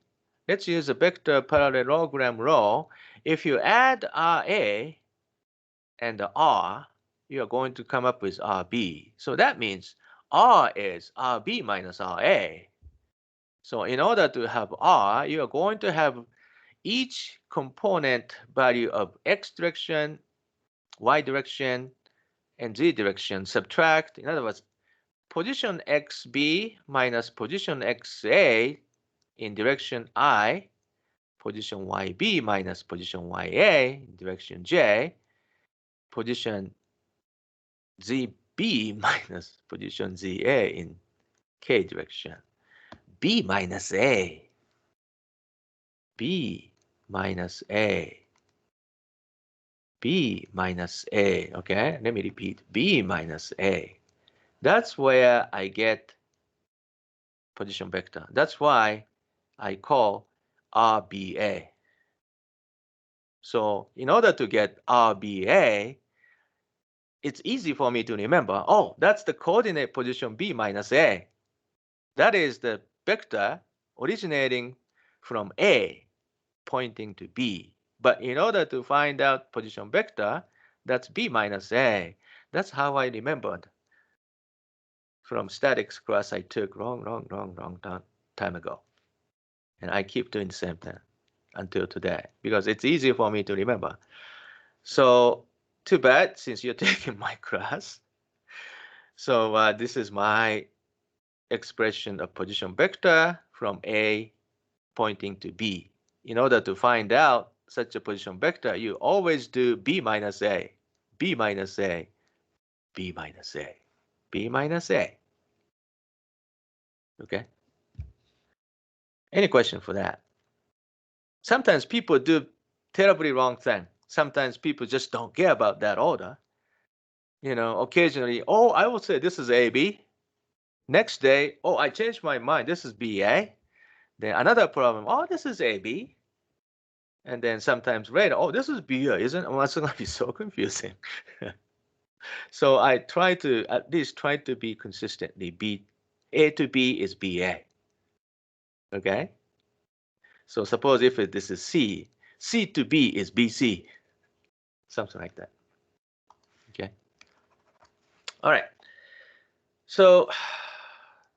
let's use a vector parallelogram rule. If you add RA and R, you are going to come up with RB. So that means R is RB minus RA. So in order to have R, you are going to have each component value of x direction, y direction, and z direction subtract. In other words, position xb minus position xa in direction I, position yb minus position ya in direction j, position zb minus position za in k direction, b minus a, b minus a, b minus a, okay? Let me repeat, b minus a. That's where I get position vector. That's why I call RBA. So in order to get RBA, it's easy for me to remember, oh, that's the coordinate position B minus A. That is the vector originating from A pointing to B. But in order to find out position vector, that's B minus A. That's how I remembered from statics class I took long time ago. And I keep doing the same thing until today because it's easy for me to remember. So too bad since you're taking my class. So this is my expression of position vector from A pointing to B. In order to find out such a position vector, you always do B minus A, B minus A, B minus A, B minus A. Okay? Any question for that? Sometimes people do terribly wrong thing. Sometimes people just don't care about that order. You know, occasionally, oh, I will say this is AB. Next day, oh, I changed my mind. This is BA. Then another problem, oh, this is AB. And then sometimes later, oh, this is BA, isn't it? Well, it's going to be so confusing. So I try to at least try to be consistently B. A to B is BA. Okay? So suppose if this is C, C to B is BC. Something like that. Okay? All right. So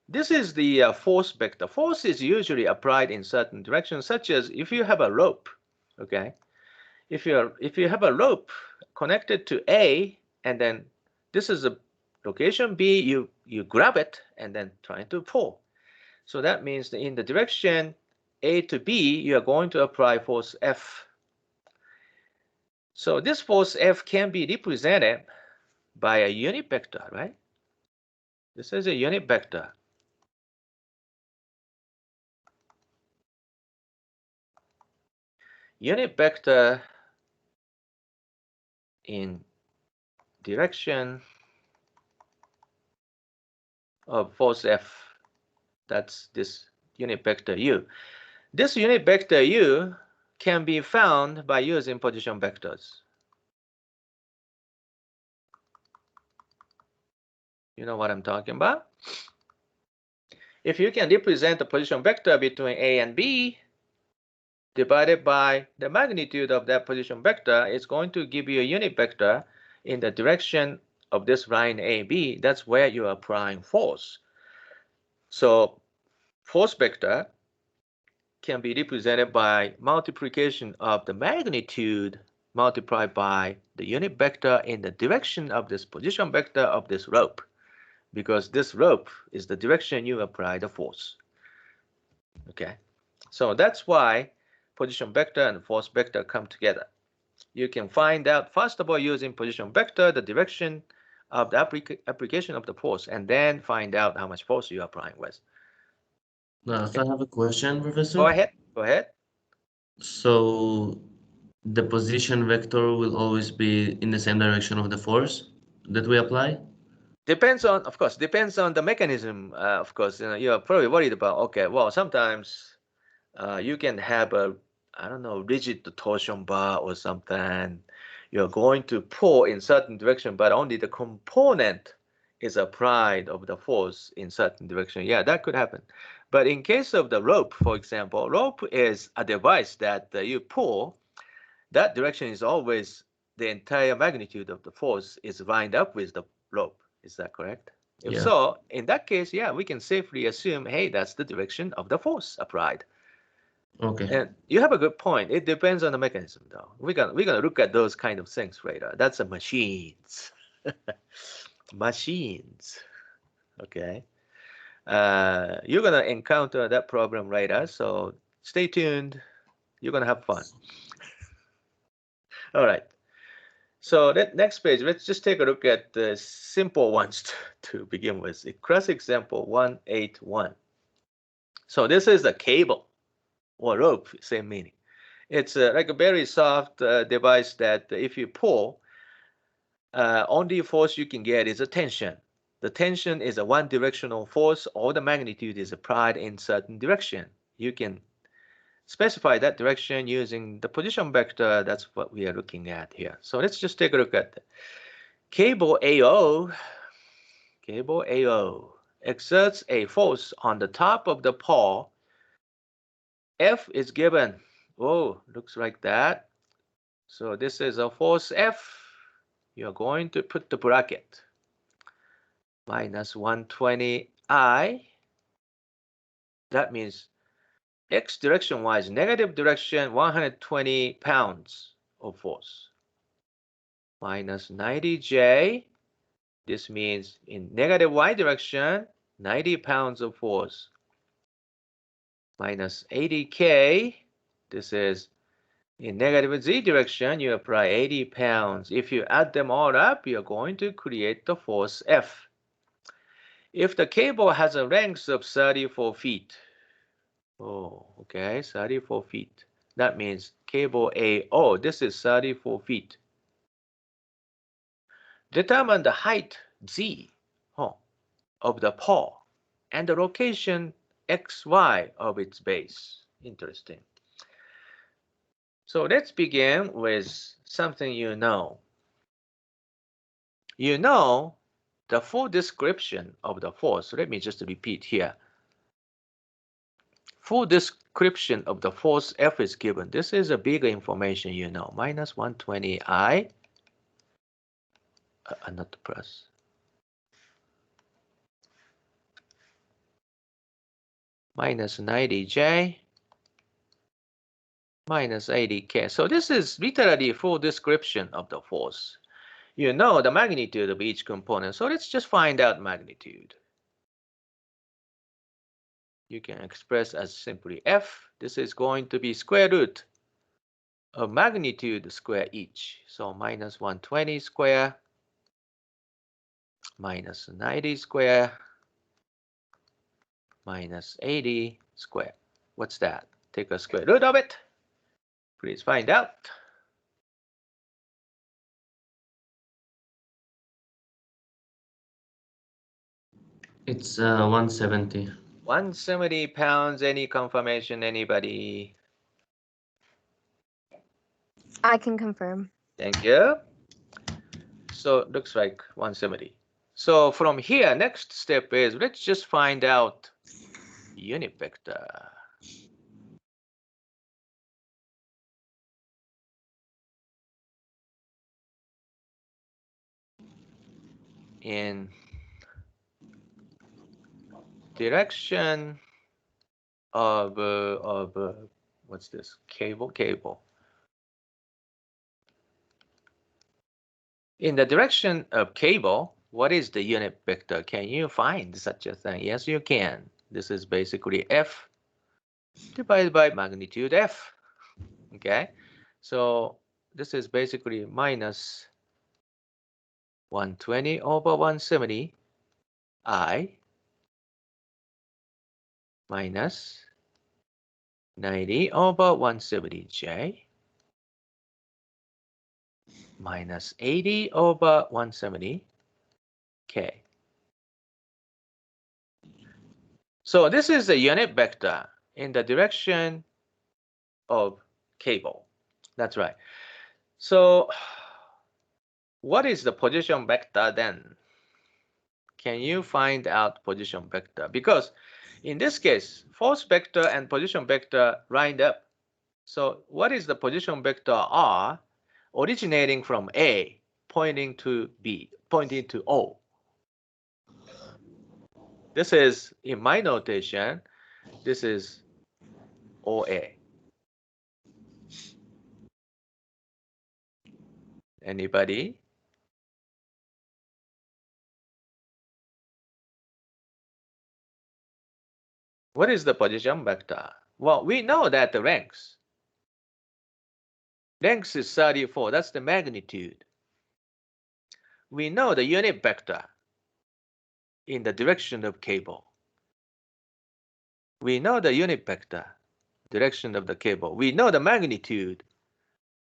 this is the force vector. Force is usually applied in certain directions, such as if you have a rope, okay? If you have a rope connected to A, and then this is a location B, you grab it and then try to pull. So that means that in the direction A to B, you are going to apply force F. So this force F can be represented by a unit vector, right? This is a unit vector. Unit vector in direction of force F. That's this unit vector U. This unit vector U can be found by using position vectors. You know what I'm talking about? If you can represent the position vector between A and B, divided by the magnitude of that position vector is going to give you a unit vector in the direction of this line AB. That's where you are applying force. So force vector can be represented by multiplication of the magnitude multiplied by the unit vector in the direction of this position vector of this rope, because this rope is the direction you apply the force. Okay, so that's why position vector and force vector come together. You can find out, first of all, using position vector, the direction of the application of the force, and then find out how much force you are applying with. So I have a question, Professor. Go ahead. Go ahead. So the position vector will always be in the same direction of the force that we apply? Depends on, of course, depends on the mechanism. Of course, you're probably worried about, okay, well, sometimes you can have a, I don't know, rigid torsion bar or something. You're going to pull in certain direction, but only the component is applied of the force in certain direction. Yeah, that could happen. But in case of the rope, for example, rope is a device that you pull. That direction is always the entire magnitude of the force is lined up with the rope. Is that correct? If Yeah. so, in that case, yeah, we can safely assume, hey, that's the direction of the force applied. Okay. And you have a good point. It depends on the mechanism, though. We're gonna look at those kind of things later. That's a machines. Machines. Okay. You're gonna encounter that problem later, so stay tuned. You're gonna have fun. All right. So that next page, let's just take a look at the simple ones to begin with. Classic example 181. So this is a cable or rope, same meaning. It's like a very soft device that if you pull, only force you can get is a tension. The tension is a one-directional force, or the magnitude is applied in certain direction. You can specify that direction using the position vector. That's what we are looking at here. So let's just take a look at the cable AO. Cable AO exerts a force on the top of the pole. F is given. Oh, looks like that. So this is a force F. You're going to put the bracket. Minus 120I. That means X direction-wise, negative direction, 120 pounds of force. Minus 90J. This means in negative Y direction, 90 pounds of force. Minus 80K. This is in negative Z direction, you apply 80 pounds. If you add them all up, you're going to create the force F. If the cable has a length of 34 feet, oh, okay, 34 feet. That means cable AO, this is 34 feet. Determine the height Z of the pole and the location XY of its base. Interesting. So let's begin with something you know. You know the full description of the force. Let me just repeat here. Full description of the force F is given. This is a big information you know. Minus 120I, not the plus. Minus 90J, minus 80K. So this is literally full description of the force. You know the magnitude of each component. So let's just find out magnitude. You can express as simply F. This is going to be square root of magnitude square each. So minus 120 square, minus 90 square, minus 80 square. What's that? Take a square root of it. Please find out. It's 170. 170 pounds. Any confirmation? Anybody? I can confirm. Thank you. So it looks like 170. So from here, next step is let's just find out unit vector. in direction of what's this? Cable. In the direction of cable, what is the unit vector? Can you find such a thing? Yes, you can. This is basically F divided by magnitude F. Okay, so this is basically minus 120 over 170 I minus 90 over 170 J minus 80 over 170 K. So this is the unit vector in the direction of cable. That's right. So what is the position vector then? Can you find out position vector? Because in this case, force vector and position vector lined up. So what is the position vector R originating from A, pointing to B, pointing to O? This is, in my notation, this is OA. Anybody? What is the position vector? Well, we know that the length is 34. That's the magnitude. We know the unit vector in the direction of cable. We know the unit vector, direction of the cable. We know the magnitude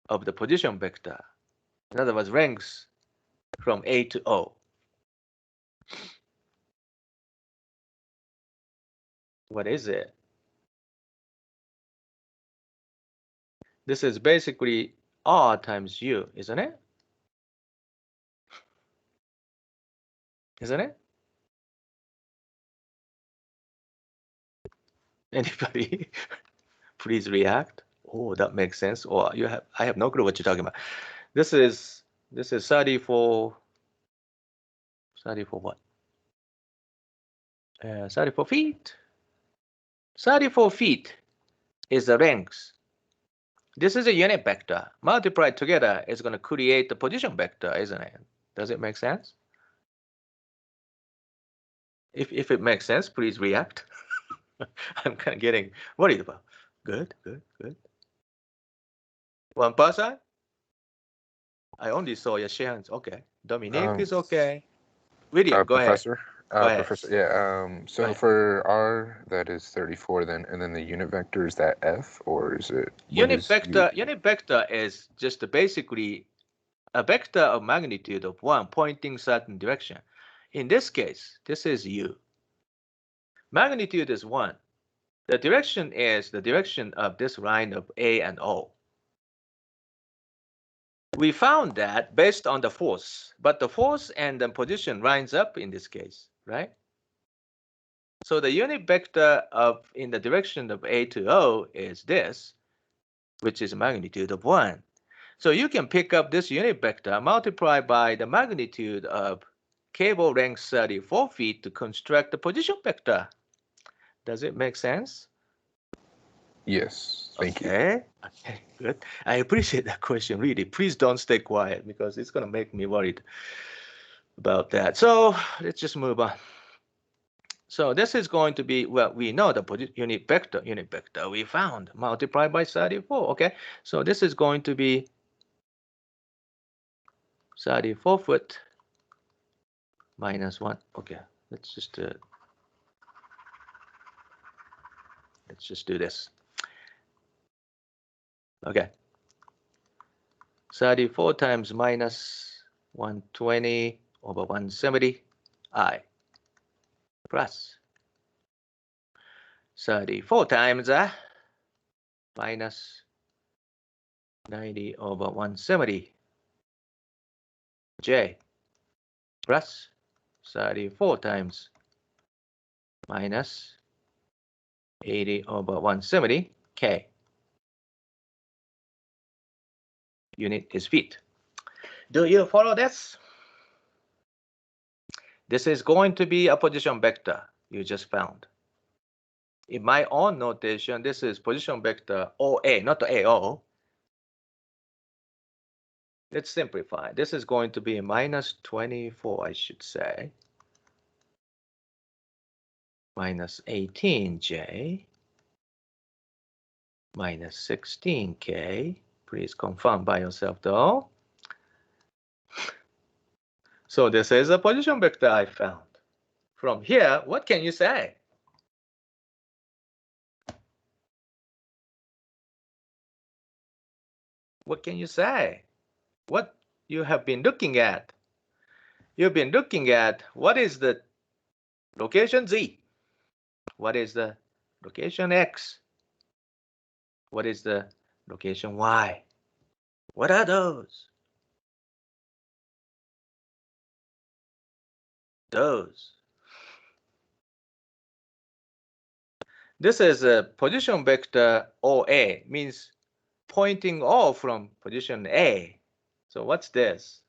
of the position vector. In other words, length from A to O. What is it? This is basically R times U, isn't it? Isn't it? Anybody? Please react. Oh, that makes sense. Or you have, I have no clue what you're talking about. This is 34 what? 34 feet. 34 feet is the length. This is a unit vector. Multiplied together is going to create the position vector, isn't it? Does it make sense? If it makes sense, please react. I'm kind of getting worried about. Good. One person? I only saw your hands. Okay. Dominique is okay. William, go ahead. Professor. Go ahead. Professor, yeah. So ahead. for R, that is 34 then, and then the unit vector, is that F, or is it? Unit vector is just basically a vector of magnitude of 1 pointing certain direction. In this case, this is U. Magnitude is 1. The direction is the direction of this line of A and O. We found that based on the force, but the force and the position lines up in this case, right? So the unit vector of in the direction of A to O is this, which is a magnitude of 1. So you can pick up this unit vector, multiply by the magnitude of cable length 34 feet to construct the position vector. Does it make sense? Yes, thank you. Okay, good. I appreciate that question, really. Please don't stay quiet because it's going to make me worried about that. So let's just move on. So this is going to be, well, we know the unit vector we found, multiplied by 34, okay? So this is going to be 34 foot minus 1. Okay, let's just do this. Okay, 34 times minus 120 over 170 I plus 34 times minus 90 over 170 J plus 34 times minus 80 over 170 K. Unit is feet. Do you follow this? This is going to be a position vector you just found. In my own notation, this is position vector OA, not AO. Let's simplify. This is going to be minus 24, I should say. Minus 18J. Minus 16K. Please confirm by yourself though. So this is a position vector I found. From here, what can you say? What can you say? What you have been looking at? You've been looking at what is the location Z? What is the location X? What is the location Y? What are those? Those. This is a position vector OA, means pointing off from position A. So what's this?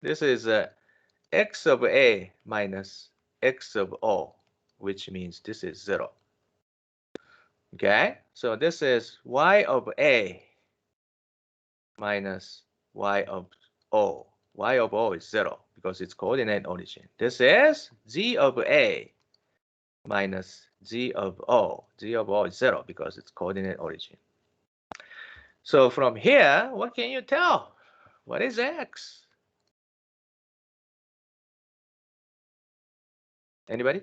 This is x of A minus x of O, which means this is 0. Okay, so this is y of A minus y of O. Y of O is 0 because it's coordinate origin. This is z of A minus z of O. Z of O is 0 because it's coordinate origin. So from here, what can you tell? What is x? Anybody?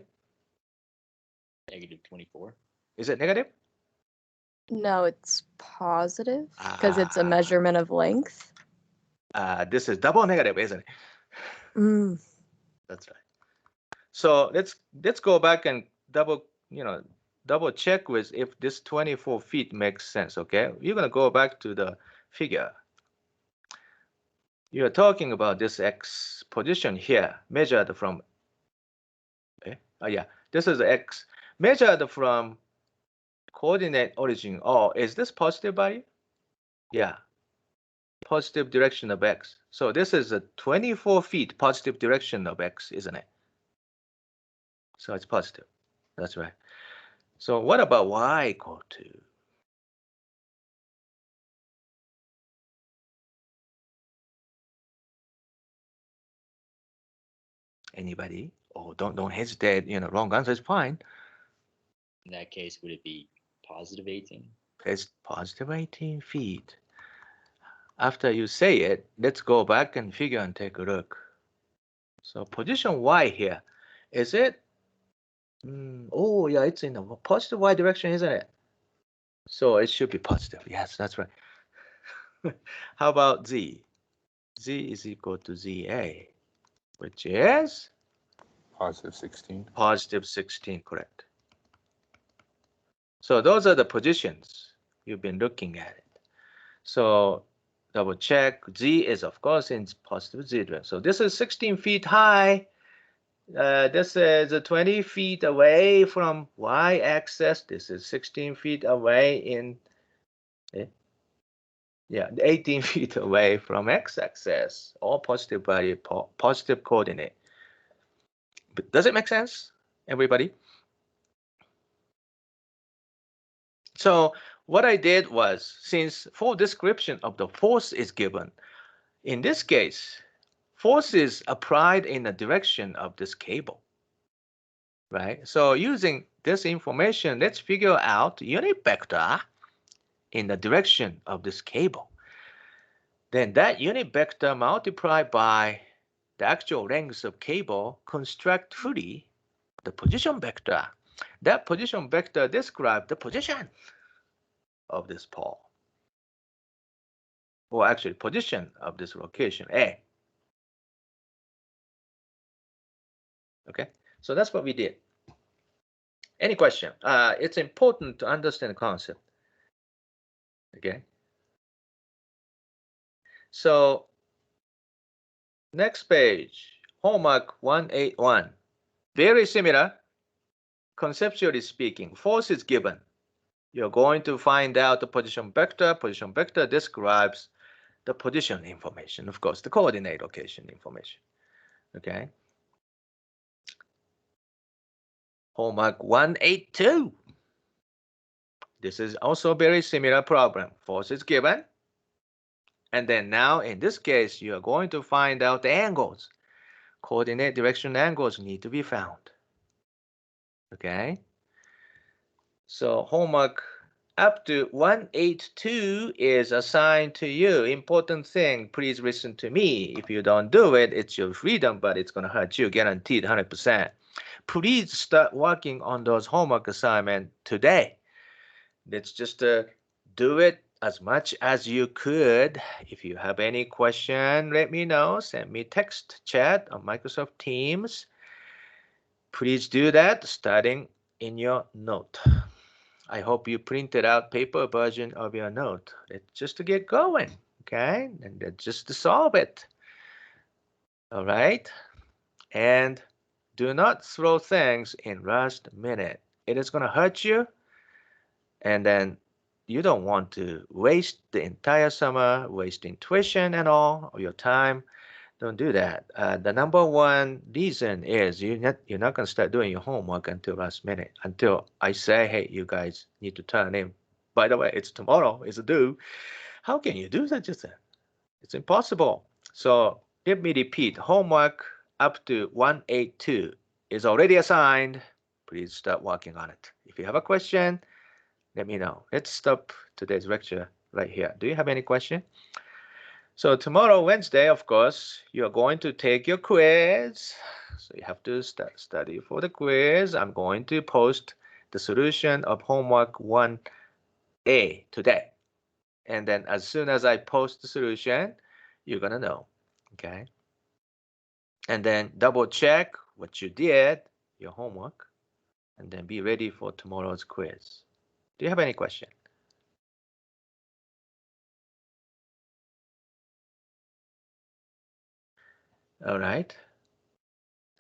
Negative 24. Is it negative? No, it's positive because it's a measurement of length. This is double negative, isn't it? Mm. That's right. So let's go back and double check with if this 24 feet makes sense. Okay, you're gonna go back to the figure. You are talking about this x position here, measured from. Yeah, this is x measured from coordinate origin. Oh, is this positive value? Yeah, positive direction of x. So this is a 24 feet positive direction of x, isn't it? So it's positive. That's right. So what about y equal to? Anybody? Oh, don't hesitate. Wrong answer is fine. In that case, would it be positive 18? It's positive 18 feet. After you say it, let's go back and figure and take a look. So position y here, is it? Oh, yeah, it's in the positive y direction, isn't it? So it should be positive. Yes, that's right. How about z? Z is equal to ZA, which is? Positive 16. Positive 16, correct. So those are the positions you've been looking at it. So double check. Z is, of course, in positive z direction. So this is 16 feet high. This is 20 feet away from y-axis. This is 16 feet away in, 18 feet away from x-axis. All positive value, positive coordinate. But does it make sense, everybody? So what I did was, since full description of the force is given, in this case, force is applied in the direction of this cable, right? So using this information, let's figure out unit vector in the direction of this cable. Then that unit vector multiplied by the actual length of cable construct fully the position vector. That position vector describes the position of this pole. Or actually position of this location A. Okay, so that's what we did. Any question? It's important to understand the concept. Okay. So next page, homework 181. Very similar. Conceptually speaking, force is given. You're going to find out the position vector. Position vector describes the position information, of course, the coordinate location information. Okay. Homework 182. This is also a very similar problem. Force is given. And then now, in this case, you are going to find out the angles. Coordinate direction angles need to be found. Okay. So homework up to 182 is assigned to you. Important thing, please listen to me. If you don't do it, it's your freedom, but it's going to hurt you, guaranteed 100%. Please start working on those homework assignments today. Let's just do it as much as you could. If you have any question, let me know. Send me text, chat on Microsoft Teams. Please do that starting in your note. I hope you printed out paper version of your note. It's just to get going, okay? And just to solve it. All right? And do not throw things in last minute. It is going to hurt you. And then you don't want to waste the entire summer wasting tuition and all of your time. Don't do that. The number one reason is you're not going to start doing your homework until last minute, until I say, hey, you guys need to turn in. By the way, it's tomorrow, it's due. How can you do such a thing? It's impossible. So let me repeat, homework up to 182 is already assigned. Please start working on it. If you have a question, let me know. Let's stop today's lecture right here. Do you have any question? So tomorrow, Wednesday, of course, you're going to take your quiz. So you have to study for the quiz. I'm going to post the solution of homework 1A today. And then as soon as I post the solution, you're going to know, okay? And then double check what you did, your homework, and then be ready for tomorrow's quiz. Do you have any question? All right.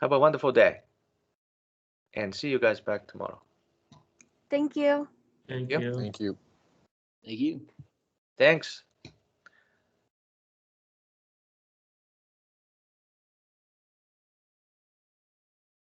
Have a wonderful day. And see you guys back tomorrow. Thank you. Thank Yep. you. Thank you. Thank you. Thanks.